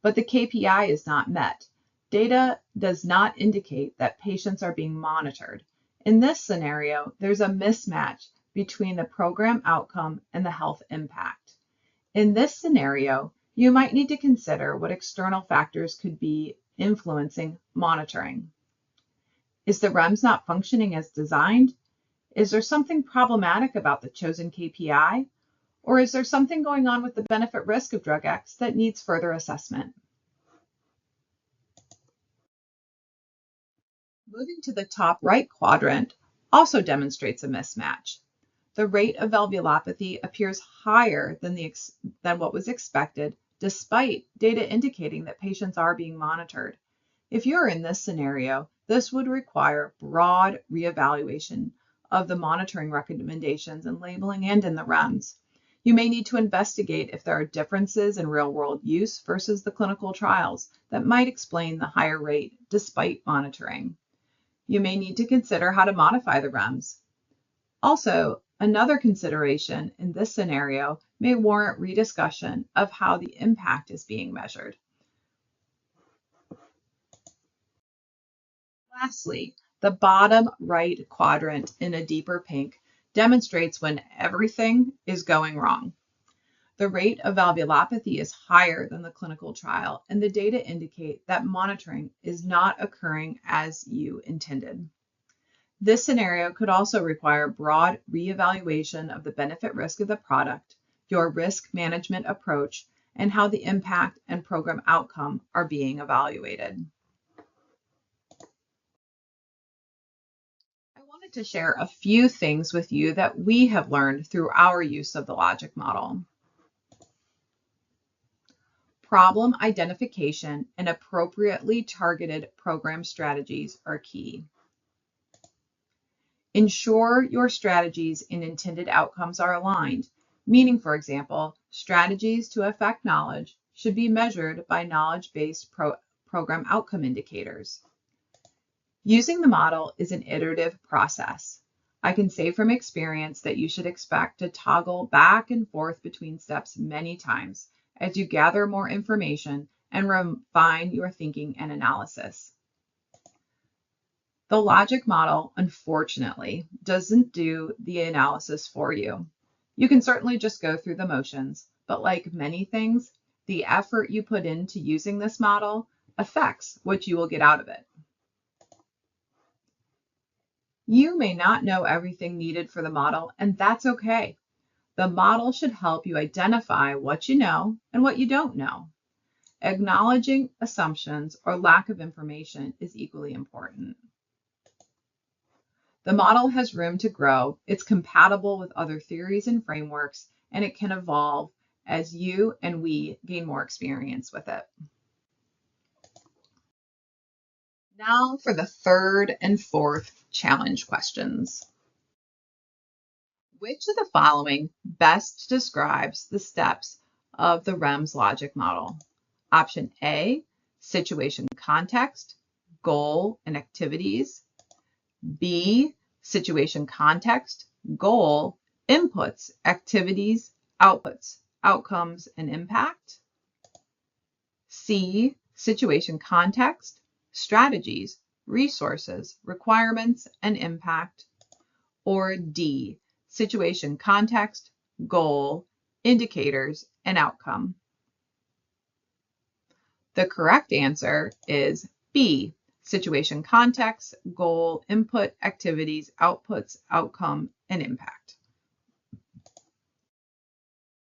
but the KPI is not met. Data does not indicate that patients are being monitored. In this scenario, there's a mismatch between the program outcome and the health impact. In this scenario, you might need to consider what external factors could be influencing monitoring. Is the REMS not functioning as designed? Is there something problematic about the chosen KPI? Or is there something going on with the benefit risk of drug X that needs further assessment? Moving to the top right quadrant also demonstrates a mismatch. The rate of valvulopathy appears higher than what was expected, despite data indicating that patients are being monitored. If you're in this scenario, this would require broad reevaluation of the monitoring recommendations and labeling and in the REMS. You may need to investigate if there are differences in real-world use versus the clinical trials that might explain the higher rate despite monitoring. You may need to consider how to modify the REMS. Also, another consideration in this scenario may warrant rediscussion of how the impact is being measured. Lastly, the bottom right quadrant in a deeper pink demonstrates when everything is going wrong. The rate of valvulopathy is higher than the clinical trial, and the data indicate that monitoring is not occurring as you intended. This scenario could also require broad reevaluation of the benefit risk of the product, your risk management approach, and how the impact and program outcome are being evaluated. I wanted to share a few things with you that we have learned through our use of the logic model. Problem identification and appropriately targeted program strategies are key. Ensure your strategies and intended outcomes are aligned, meaning, for example, strategies to affect knowledge should be measured by knowledge-based program outcome indicators. Using the model is an iterative process. I can say from experience that you should expect to toggle back and forth between steps many times as you gather more information and refine your thinking and analysis. The logic model, unfortunately, doesn't do the analysis for you. You can certainly just go through the motions, but like many things, the effort you put into using this model affects what you will get out of it. You may not know everything needed for the model, and that's okay. The model should help you identify what you know and what you don't know. Acknowledging assumptions or lack of information is equally important. The model has room to grow. It's compatible with other theories and frameworks, and it can evolve as you and we gain more experience with it. Now for the third and fourth challenge questions. Which of the following best describes the steps of the REMS logic model? Option A, situation context, goal, and activities. B, situation context, goal, inputs, activities, outputs, outcomes, and impact. C, situation context, strategies, resources, requirements, and impact. Or D, situation context, goal, indicators, and outcome. The correct answer is B, situation context, goal, input, activities, outputs, outcome, and impact.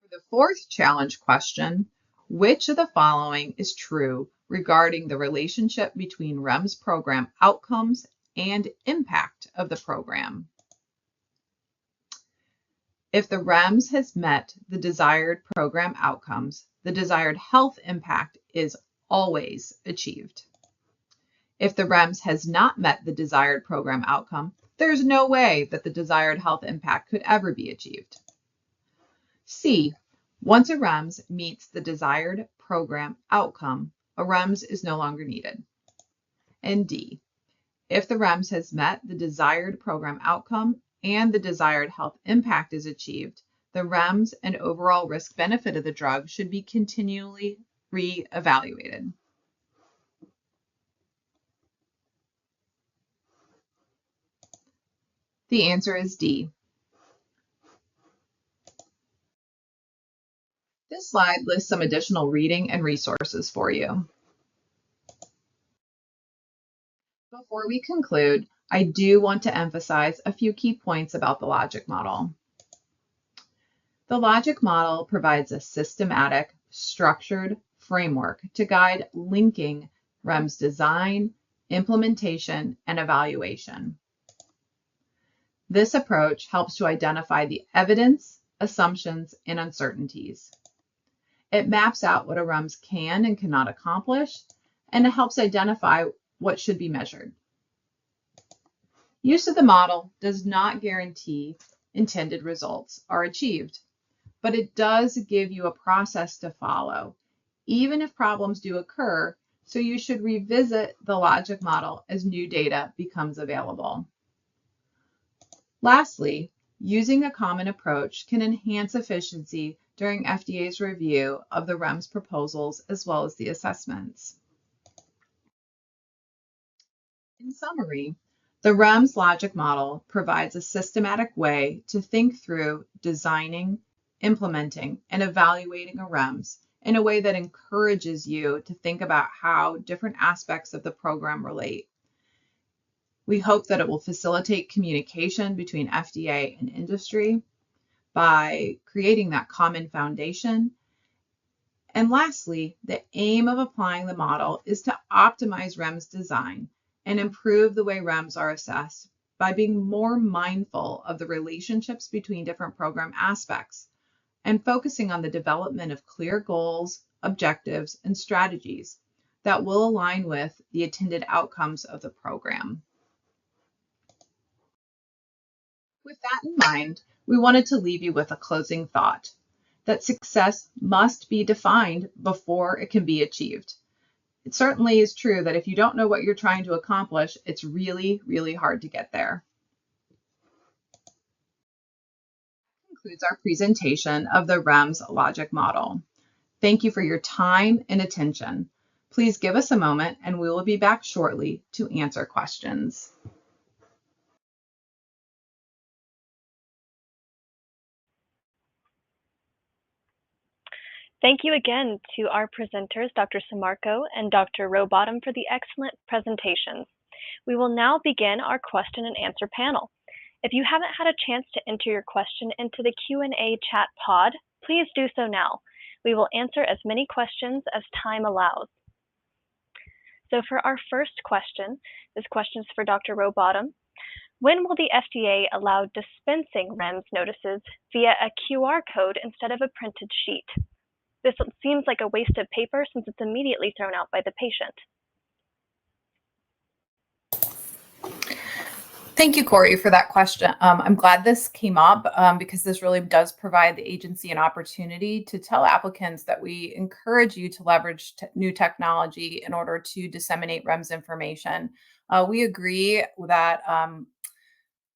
For the fourth challenge question, which of the following is true regarding the relationship between REMS program outcomes and impact of the program? If the REMS has met the desired program outcomes, the desired health impact is always achieved. If the REMS has not met the desired program outcome, there's no way that the desired health impact could ever be achieved. C, once a REMS meets the desired program outcome, a REMS is no longer needed. And D, if the REMS has met the desired program outcome and the desired health impact is achieved, the REMS and overall risk benefit of the drug should be continually re-evaluated. The answer is D. This slide lists some additional reading and resources for you. Before we conclude, I do want to emphasize a few key points about the logic model. The logic model provides a systematic, structured framework to guide linking REMS design, implementation, and evaluation. This approach helps to identify the evidence, assumptions, and uncertainties. It maps out what a REMS can and cannot accomplish, and it helps identify what should be measured. Use of the model does not guarantee intended results are achieved, but it does give you a process to follow, even if problems do occur, so you should revisit the logic model as new data becomes available. Lastly, using a common approach can enhance efficiency during FDA's review of the REMS proposals as well as the assessments. In summary, the REMS logic model provides a systematic way to think through designing, implementing, and evaluating a REMS in a way that encourages you to think about how different aspects of the program relate. We hope that it will facilitate communication between FDA and industry by creating that common foundation. And lastly, the aim of applying the model is to optimize REMS design and improve the way REMS are assessed by being more mindful of the relationships between different program aspects and focusing on the development of clear goals, objectives, and strategies that will align with the intended outcomes of the program. With that in mind, we wanted to leave you with a closing thought that success must be defined before it can be achieved. It certainly is true that if you don't know what you're trying to accomplish, it's really, really hard to get there. That concludes our presentation of the REMS logic model. Thank you for your time and attention. Please give us a moment and we will be back shortly to answer questions. Thank you again to our presenters, Dr. Sammarco and Dr. Robottom, for the excellent presentations. We will now begin our question and answer panel. If you haven't had a chance to enter your question into the Q&A chat pod, please do so now. We will answer as many questions as time allows. So for our first question, this question is for Dr. Robottom. When will the FDA allow dispensing REMS notices via a QR code instead of a printed sheet? This seems like a waste of paper since it's immediately thrown out by the patient. Thank you, Corey, for that question. I'm glad this came up because this really does provide the agency an opportunity to tell applicants that we encourage you to leverage new technology in order to disseminate REMS information. We agree that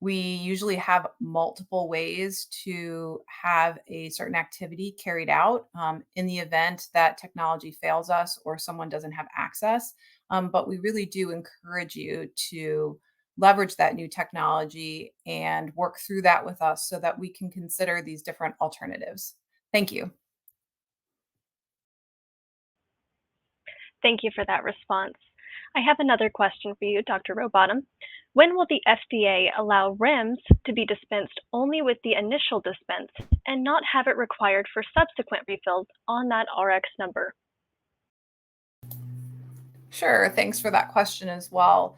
we usually have multiple ways to have a certain activity carried out in the event that technology fails us or someone doesn't have access. But we really do encourage you to leverage that new technology and work through that with us so that we can consider these different alternatives. Thank you. Thank you for that response. I have another question for you, Dr. Robottom. When will the FDA allow REMS to be dispensed only with the initial dispense and not have it required for subsequent refills on that RX number? Sure, thanks for that question as well.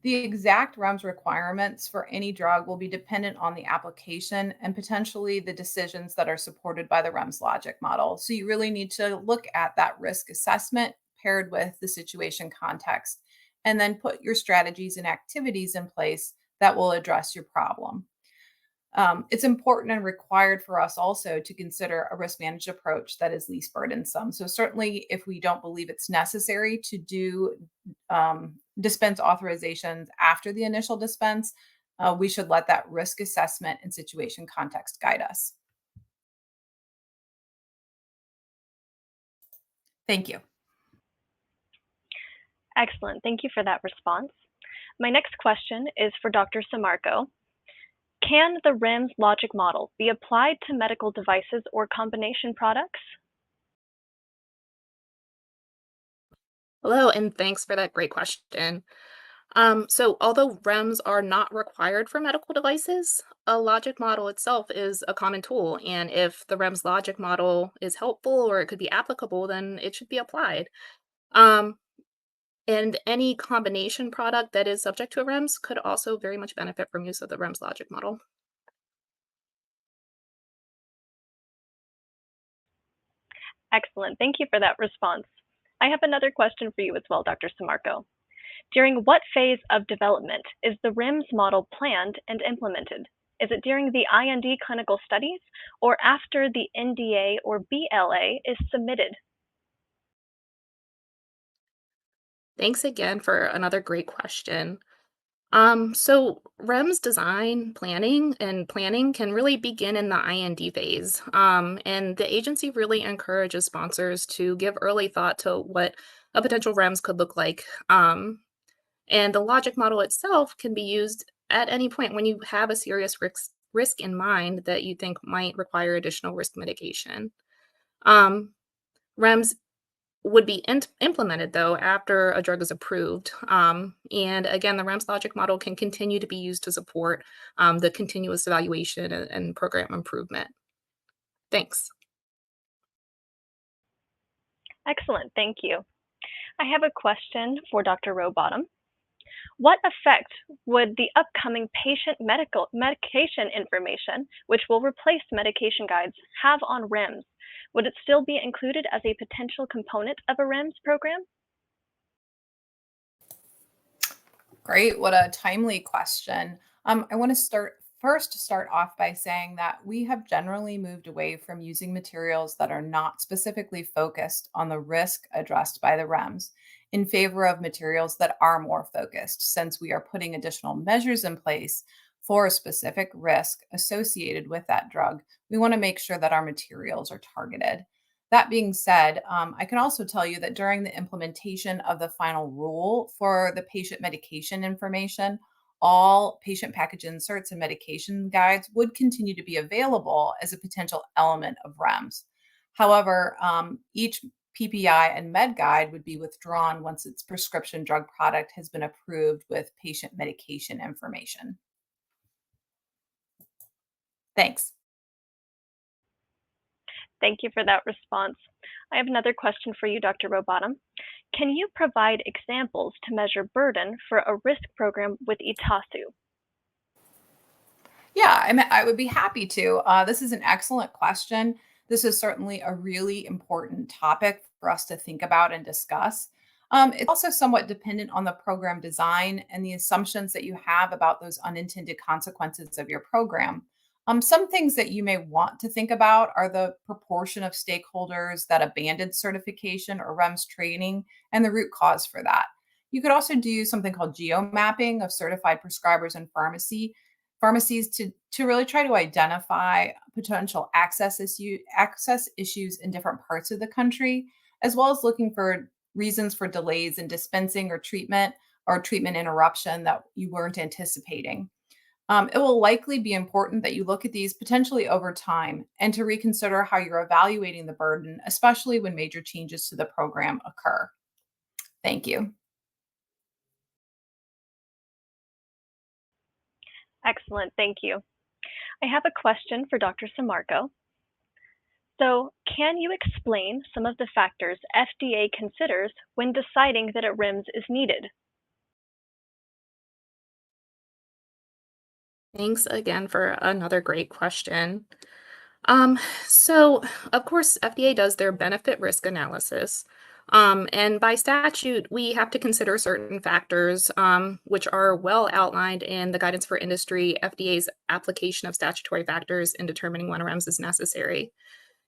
The exact REMS requirements for any drug will be dependent on the application and potentially the decisions that are supported by the REMS logic model. So you really need to look at that risk assessment paired with the situation context, and then put your strategies and activities in place that will address your problem. It's important and required for us also to consider a risk managed approach that is least burdensome. So certainly if we don't believe it's necessary to do dispense authorizations after the initial dispense, we should let that risk assessment and situation context guide us. Thank you. Excellent. Thank you for that response. My next question is for Dr. Sammarco. Can the REMS Logic Model be applied to medical devices or combination products? Hello, and thanks for that great question. So although REMS are not required for medical devices, a logic model itself is a common tool. And if the REMS logic model is helpful or it could be applicable, then it should be applied. Um, and any combination product that is subject to a REMS could also very much benefit from use of the REMS logic model. Excellent. Thank you for that response. I have another question for you as well, Dr. Sammarco. During what phase of development is the REMS model planned and implemented? Is it during the IND clinical studies or after the NDA or BLA is submitted? Thanks again for another great question. So REMS design, planning can really begin in the IND phase. And the agency really encourages sponsors to give early thought to what a potential REMS could look like. And the logic model itself can be used at any point when you have a serious risk in mind that you think might require additional risk mitigation. Um, REMS would be implemented though after a drug is approved. And again, the REMS logic model can continue to be used to support the continuous evaluation and program improvement. Thanks. Excellent. Thank you. I have a question for Dr. Robottom. What effect would the upcoming patient medication information, which will replace medication guides, have on REMS? Would it still be included as a potential component of a REMS program? Great. What a timely question. I want to start off by saying that we have generally moved away from using materials that are not specifically focused on the risk addressed by the REMS in favor of materials that are more focused, since we are putting additional measures in place for a specific risk associated with that drug. We want to make sure that our materials are targeted. That being said, I can also tell you that during the implementation of the final rule for the patient medication information, all patient package inserts and medication guides would continue to be available as a potential element of REMS. However, each PPI and med guide would be withdrawn once its prescription drug product has been approved with patient medication information. Thanks. Thank you for that response. I have another question for you, Dr. Robottom. Can you provide examples to measure burden for a risk program with ETASU? Yeah, I would be happy to. This is an excellent question. This is certainly a really important topic for us to think about and discuss. It's also somewhat dependent on the program design and the assumptions that you have about those unintended consequences of your program. Some things that you may want to think about are the proportion of stakeholders that abandoned certification or REMS training and the root cause for that. You could also do something called geomapping of certified prescribers and pharmacies to really try to identify potential access issues in different parts of the country, as well as looking for reasons for delays in dispensing or treatment interruption that you weren't anticipating. It will likely be important that you look at these potentially over time and to reconsider how you're evaluating the burden, especially when major changes to the program occur. Thank you. Excellent. Thank you. I have a question for Dr. Sammarco. So, can you explain some of the factors FDA considers when deciding that a REMS is needed? Thanks again for another great question. Um, so of course, FDA does their benefit risk analysis. And by statute, we have to consider certain factors, which are well outlined in the Guidance for Industry, FDA's application of statutory factors in determining when a REMS is necessary.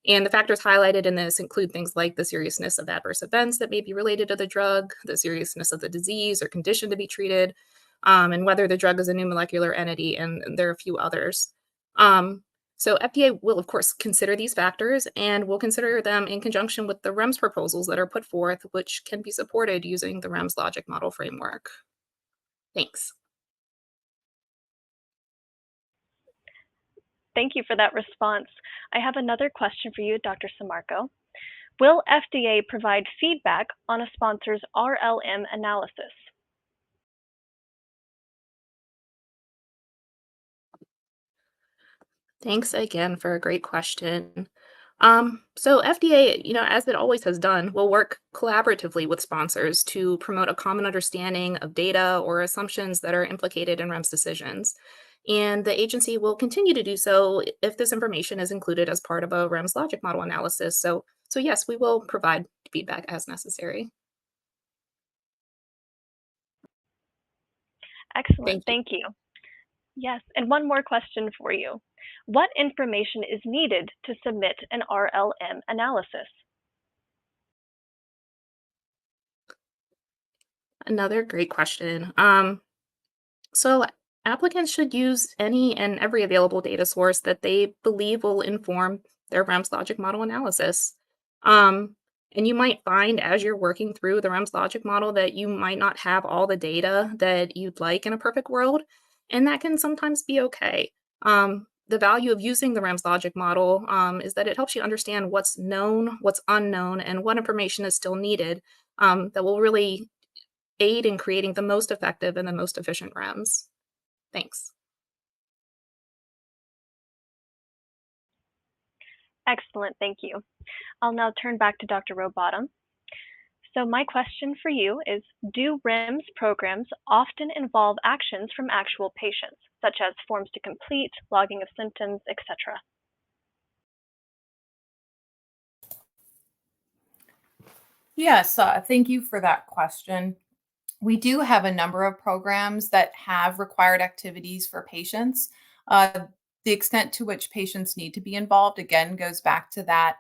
And the factors highlighted in this include things like the seriousness of adverse events that may be related to the drug, the seriousness of the disease or condition to be treated, and whether the drug is a new molecular entity, and there are a few others. Um, so FDA will, of course, consider these factors and will consider them in conjunction with the REMS proposals that are put forth, which can be supported using the REMS logic model framework. Thanks. Thank you for that response. I have another question for you, Dr. Sammarco. Will FDA provide feedback on a sponsor's RLM analysis? Thanks again for a great question. So FDA, as it always has done, will work collaboratively with sponsors to promote a common understanding of data or assumptions that are implicated in REMS decisions. And the agency will continue to do so if this information is included as part of a REMS Logic Model analysis. So yes, we will provide feedback as necessary. Excellent, Thank you. thank you. Yes, and one more question for you. What information is needed to submit an RLM analysis? Another great question. So applicants should use any and every available data source that they believe will inform their REMS logic model analysis. Um, and you might find as you're working through the REMS logic model that you might not have all the data that you'd like in a perfect world, and that can sometimes be okay. The value of using the REMS logic model is that it helps you understand what's known, what's unknown, and what information is still needed that will really aid in creating the most effective and the most efficient REMS. Thanks. Excellent, thank you. I'll now turn back to Dr. Robottom. So my question for you is, do REMS programs often involve actions from actual patients, such as forms to complete, logging of symptoms, etc.? Yes, thank you for that question. We do have a number of programs that have required activities for patients. The extent to which patients need to be involved, again, goes back to that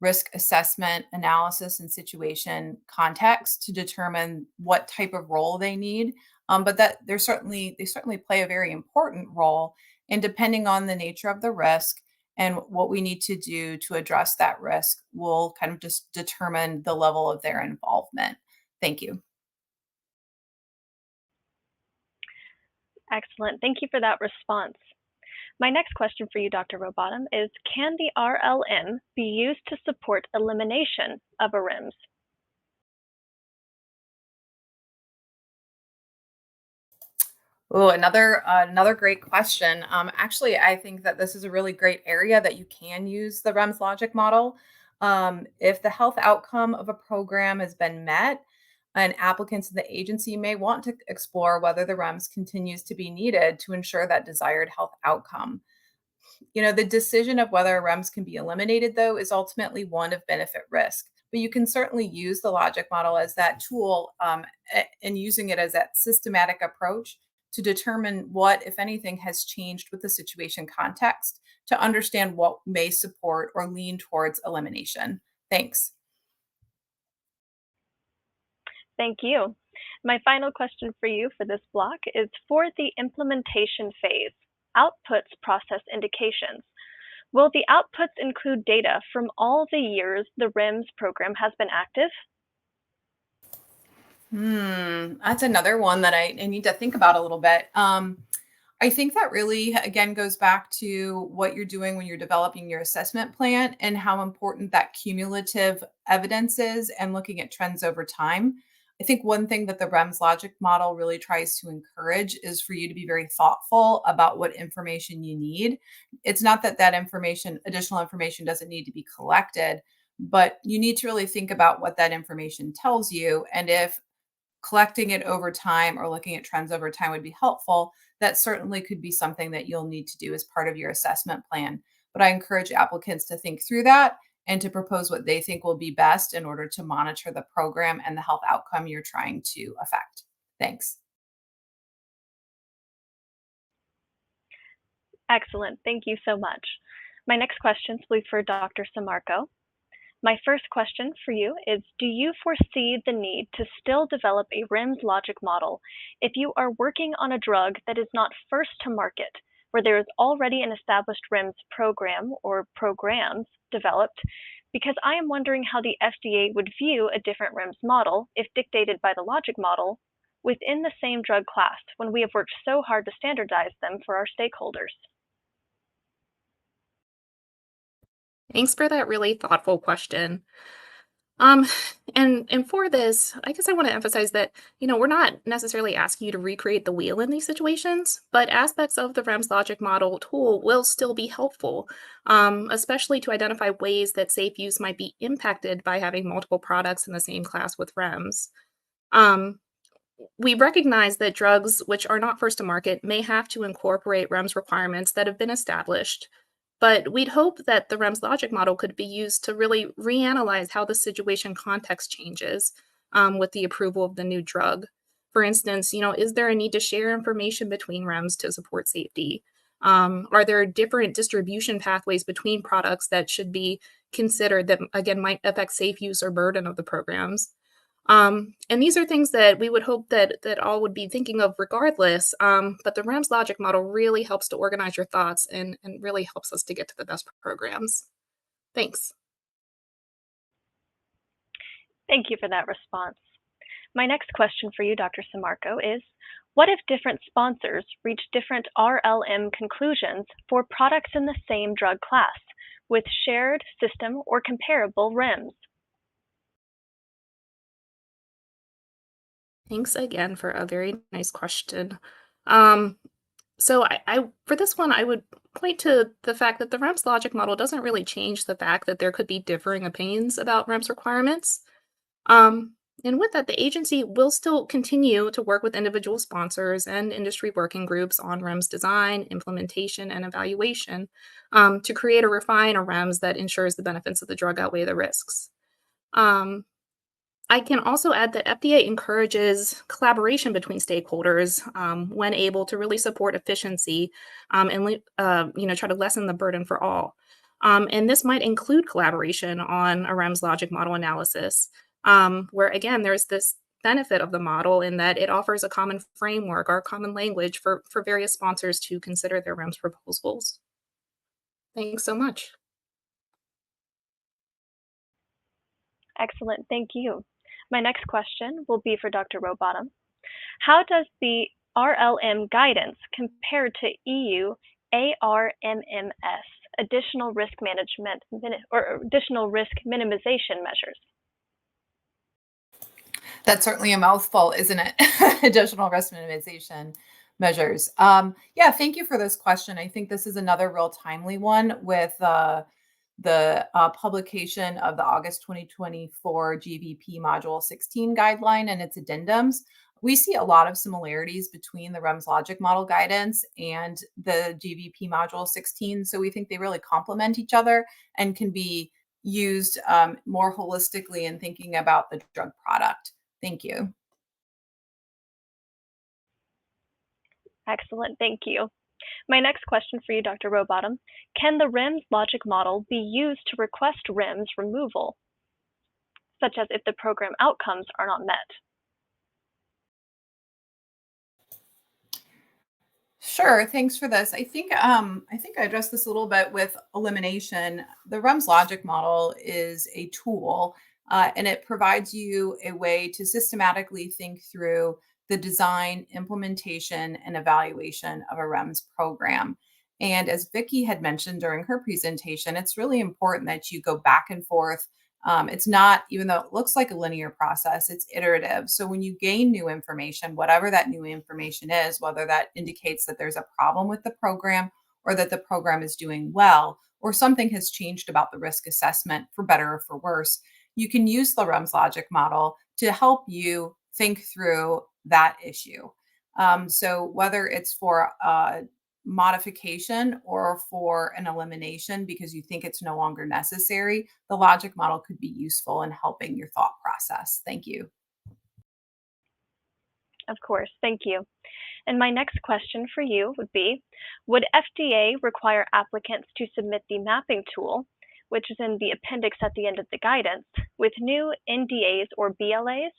risk assessment, analysis, and situation context to determine what type of role they need. But that they certainly play a very important role. And depending on the nature of the risk and what we need to do to address that risk, will kind of just determine the level of their involvement. Thank you. Excellent, thank you for that response. My next question for you, Dr. Robottom, is, can the RLM be used to support elimination of a REMS? Oh, another great question. Actually, I think that this is a really great area that you can use the REMS logic model. If the health outcome of a program has been met, and applicants in the agency may want to explore whether the REMS continues to be needed to ensure that desired health outcome. The decision of whether REMS can be eliminated, though, is ultimately one of benefit risk. But you can certainly use the logic model as that tool and using it as that systematic approach to determine what, if anything, has changed with the situation context to understand what may support or lean towards elimination. Thanks. Thank you. My final question for you for this block is, for the implementation phase, outputs process indications. Will the outputs include data from all the years the REMS program has been active? That's another one that I need to think about a little bit. I think that really, again, goes back to what you're doing when you're developing your assessment plan and how important that cumulative evidence is and looking at trends over time. I think one thing that the REMS logic model really tries to encourage is for you to be very thoughtful about what information you need. It's not that additional information doesn't need to be collected, but you need to really think about what that information tells you. And if collecting it over time or looking at trends over time would be helpful, that certainly could be something that you'll need to do as part of your assessment plan. But I encourage applicants to think through that and to propose what they think will be best in order to monitor the program and the health outcome you're trying to affect. Thanks. Excellent, thank you so much. My next question will be for Dr. Sammarco. My first question for you is, do you foresee the need to still develop a REMS logic model if you are working on a drug that is not first to market, where there is already an established REMS program or programs developed? Because I am wondering how the FDA would view a different REMS model, if dictated by the logic model, within the same drug class when we have worked so hard to standardize them for our stakeholders. Thanks for that really thoughtful question. Um, and for this, I guess I want to emphasize that, we're not necessarily asking you to recreate the wheel in these situations, but aspects of the REMS logic model tool will still be helpful, especially to identify ways that safe use might be impacted by having multiple products in the same class with REMS. Um, we recognize that drugs which are not first to market may have to incorporate REMS requirements that have been established, but we'd hope that the REMS logic model could be used to really reanalyze how the situation context changes with the approval of the new drug. For instance, is there a need to share information between REMS to support safety? Are there different distribution pathways between products that should be considered that, again, might affect safe use or burden of the programs? And these are things that we would hope that all would be thinking of regardless. But the REMS logic model really helps to organize your thoughts and really helps us to get to the best programs. Thanks. Thank you for that response. My next question for you, Dr. Sammarco, is what if different sponsors reach different RLM conclusions for products in the same drug class with shared system or comparable REMS? Thanks again for a very nice question. Um, so I for this one, I would point to the fact that the REMS logic model doesn't really change the fact that there could be differing opinions about REMS requirements. Um, and with that, the agency will still continue to work with individual sponsors and industry working groups on REMS design, implementation, and evaluation to create or refine a REMS that ensures the benefits of the drug outweigh the risks. Um, I can also add that FDA encourages collaboration between stakeholders when able to really support efficiency and try to lessen the burden for all. And this might include collaboration on a REMS logic model analysis, where again there's this benefit of the model in that it offers a common framework or common language for various sponsors to consider their REMS proposals. Thanks so much. Excellent, thank you. My next question will be for Dr. Robottom. How does the RLM guidance compare to EU ARMMS, additional risk management or additional risk minimization measures? That's certainly a mouthful, isn't it? Additional risk minimization measures. Yeah, thank you for this question. I think this is another real timely one with the publication of the August 2024 GVP Module 16 guideline and its addendums. We see a lot of similarities between the REMS logic model guidance and the GVP Module 16. So we think they really complement each other and can be used more holistically in thinking about the drug product. Thank you. Excellent, thank you. My next question for you, Dr. Robottom. Can the REMS logic model be used to request REMS removal, such as if the program outcomes are not met? Sure, thanks for this. I think I addressed this a little bit with elimination. The REMS logic model is a tool, and it provides you a way to systematically think through the design, implementation, and evaluation of a REMS program. And as Vicki had mentioned during her presentation, it's really important that you go back and forth. It's not, even though it looks like a linear process, it's iterative. So when you gain new information, whatever that new information is, whether that indicates that there's a problem with the program or that the program is doing well, or something has changed about the risk assessment for better or for worse, you can use the REMS logic model to help you think through that issue. So whether it's for modification or for an elimination because you think it's no longer necessary, the logic model could be useful in helping your thought process. Thank you. Of course, thank you. And my next question for you would be, would FDA require applicants to submit the mapping tool, which is in the appendix at the end of the guidance, with new NDAs or BLAs?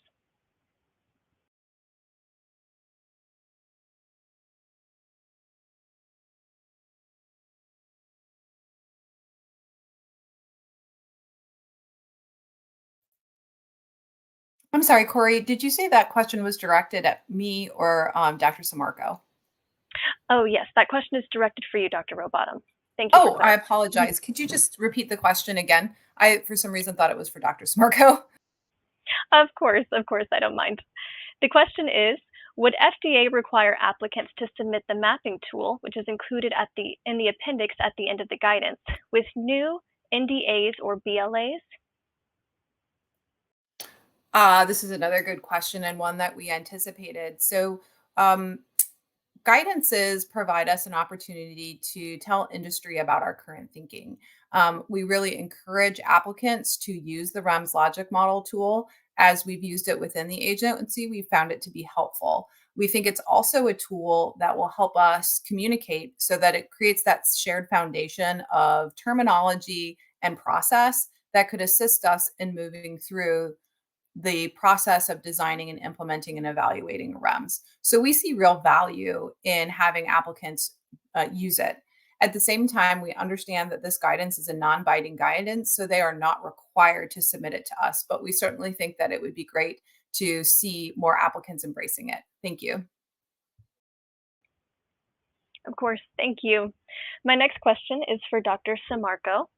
I'm sorry, Corey, did you say that question was directed at me or Dr. Sammarco? Oh, yes, that question is directed for you, Dr. Robottom. Thank you. Oh, I apologize. Could you just repeat the question again? I, for some reason, thought it was for Dr. Sammarco. Of course, I don't mind. The question is, would FDA require applicants to submit the mapping tool, which is included in the appendix at the end of the guidance, with new NDAs or BLAs? This is another good question and one that we anticipated. So, guidances provide us an opportunity to tell industry about our current thinking. We really encourage applicants to use the REMS Logic Model tool. As we've used it within the agency, we found it to be helpful. We think it's also a tool that will help us communicate so that it creates that shared foundation of terminology and process that could assist us in moving through the process of designing and implementing and evaluating REMS. So we see real value in having applicants use it. At the same time, we understand that this guidance is a non-binding guidance, so they are not required to submit it to us, but we certainly think that it would be great to see more applicants embracing it. Thank you. Of course, thank you. My next question is for Dr. Sammarco.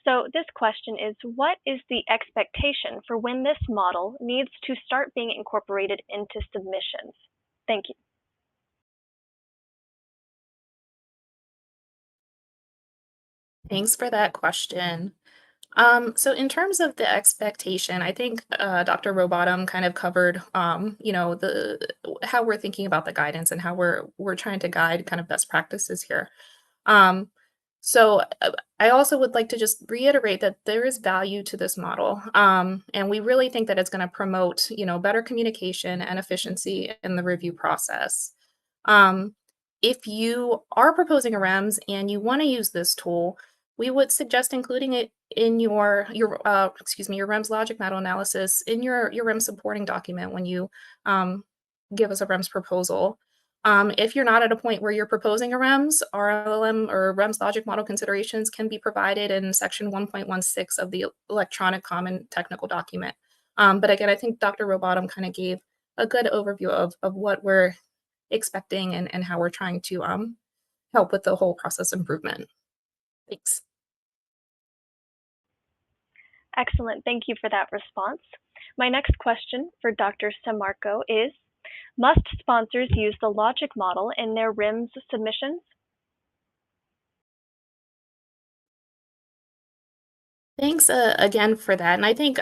So this question is, what is the expectation for when this model needs to start being incorporated into submissions? Thank you. Thanks for that question. So in terms of the expectation, I think Dr. Robottom kind of covered, how we're thinking about the guidance and how we're trying to guide kind of best practices here. So I also would like to just reiterate that there is value to this model, and we really think that it's going to promote, better communication and efficiency in the review process. If you are proposing a REMS and you want to use this tool, we would suggest including it in your REMS logic model analysis in your REMS supporting document when you give us a REMS proposal. If you're not at a point where you're proposing a REMS, RLM or REMS logic model considerations can be provided in section 1.16 of the electronic common technical document. But again, I think Dr. Robottom kind of gave a good overview of what we're expecting and how we're trying to help with the whole process improvement. Thanks. Excellent. Thank you for that response. My next question for Dr. Sammarco is, must sponsors use the logic model in their REMS submissions? Thanks again for that. And I think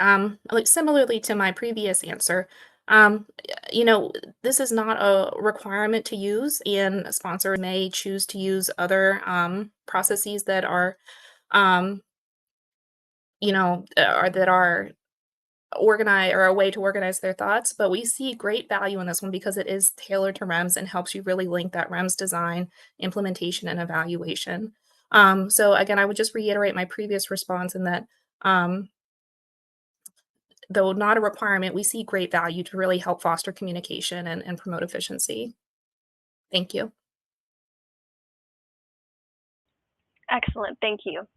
similarly to my previous answer, this is not a requirement to use, and a sponsor may choose to use other processes that are, organize or a way to organize their thoughts. But we see great value in this one because it is tailored to REMS and helps you really link that REMS design, implementation, and evaluation. So again, I would just reiterate my previous response in that, though not a requirement, we see great value to really help foster communication and promote efficiency. Thank you. Excellent, thank you.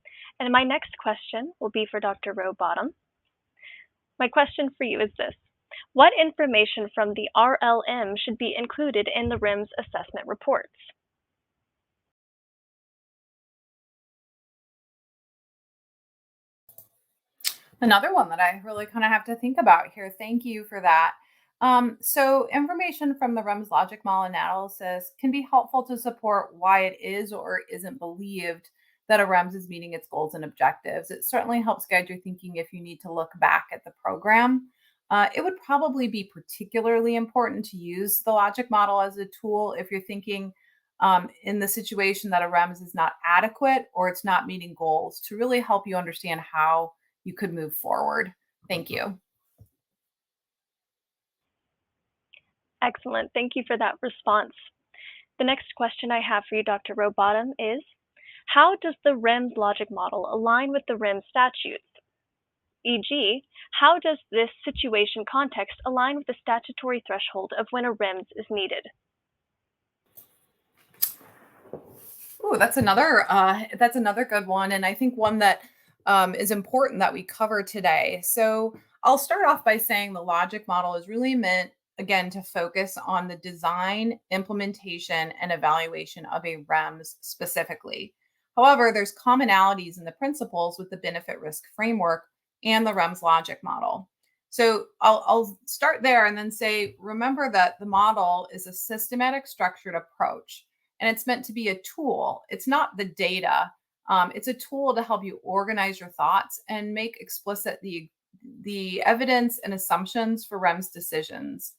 And my next question will be for Dr. Robottom. My question for you is this: what information from the RLM should be included in the REMS assessment reports? Another one that I really kind of have to think about here. Thank you for that. So information from the REMS logic model analysis can be helpful to support why it is or isn't believed that a REMS is meeting its goals and objectives. It certainly helps guide your thinking if you need to look back at the program. It would probably be particularly important to use the logic model as a tool if you're thinking in the situation that a REMS is not adequate or it's not meeting goals, to really help you understand how you could move forward. Thank you. Excellent. Thank you for that response. The next question I have for you, Dr. Robottom, is how does the REMS logic model align with the REMS statutes? E.g., how does this situation context align with the statutory threshold of when a REMS is needed? Oh, that's another good one, and I think one that is important that we cover today. So I'll start off by saying the logic model is really meant, again, to focus on the design, implementation, and evaluation of a REMS specifically. However, there's commonalities in the principles with the benefit risk framework and the REMS logic model. So I'll start there and then say, remember that the model is a systematic, structured approach, and it's meant to be a tool. It's not the data. It's a tool to help you organize your thoughts and make explicit the evidence and assumptions for REMS decisions.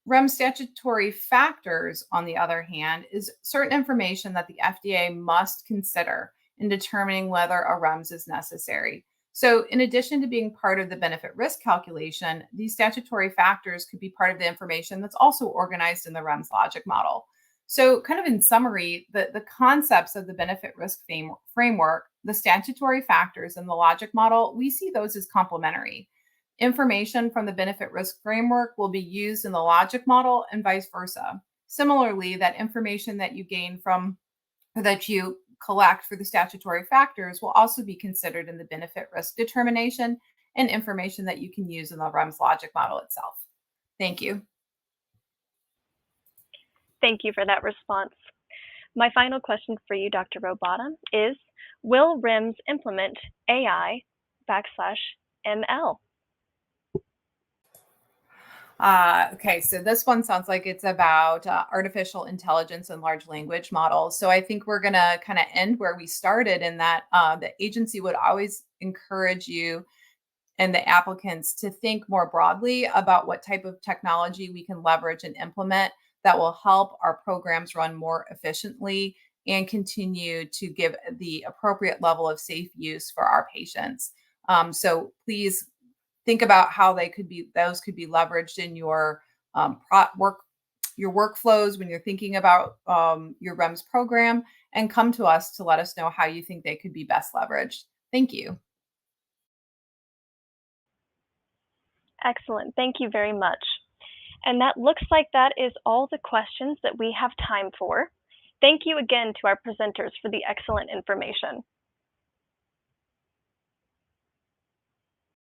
REMS statutory factors, on the other hand, is certain information that the FDA must consider in determining whether a REMS is necessary. So, in addition to being part of the benefit risk calculation, these statutory factors could be part of the information that's also organized in the REMS logic model. So, kind of in summary, the concepts of the benefit risk framework, the statutory factors, and the logic model, we see those as complementary. Information from the benefit risk framework will be used in the logic model and vice versa. Similarly, that information that you gain from or that you collect for the statutory factors will also be considered in the benefit risk determination and information that you can use in the REMS logic model itself. Thank you. Thank you for that response. My final question for you, Dr. Robottom, is, will REMS implement AI/ML? Okay, so this one sounds like it's about artificial intelligence and large language models. So I think we're going to kind of end where we started, in that the agency would always encourage you and the applicants to think more broadly about what type of technology we can leverage and implement that will help our programs run more efficiently and continue to give the appropriate level of safe use for our patients. So please think about how those could be leveraged in your workflows when you're thinking about your REMS program, and come to us to let us know how you think they could be best leveraged. Thank you. Excellent. Thank you very much. And that looks like that is all the questions that we have time for. Thank you again to our presenters for the excellent information.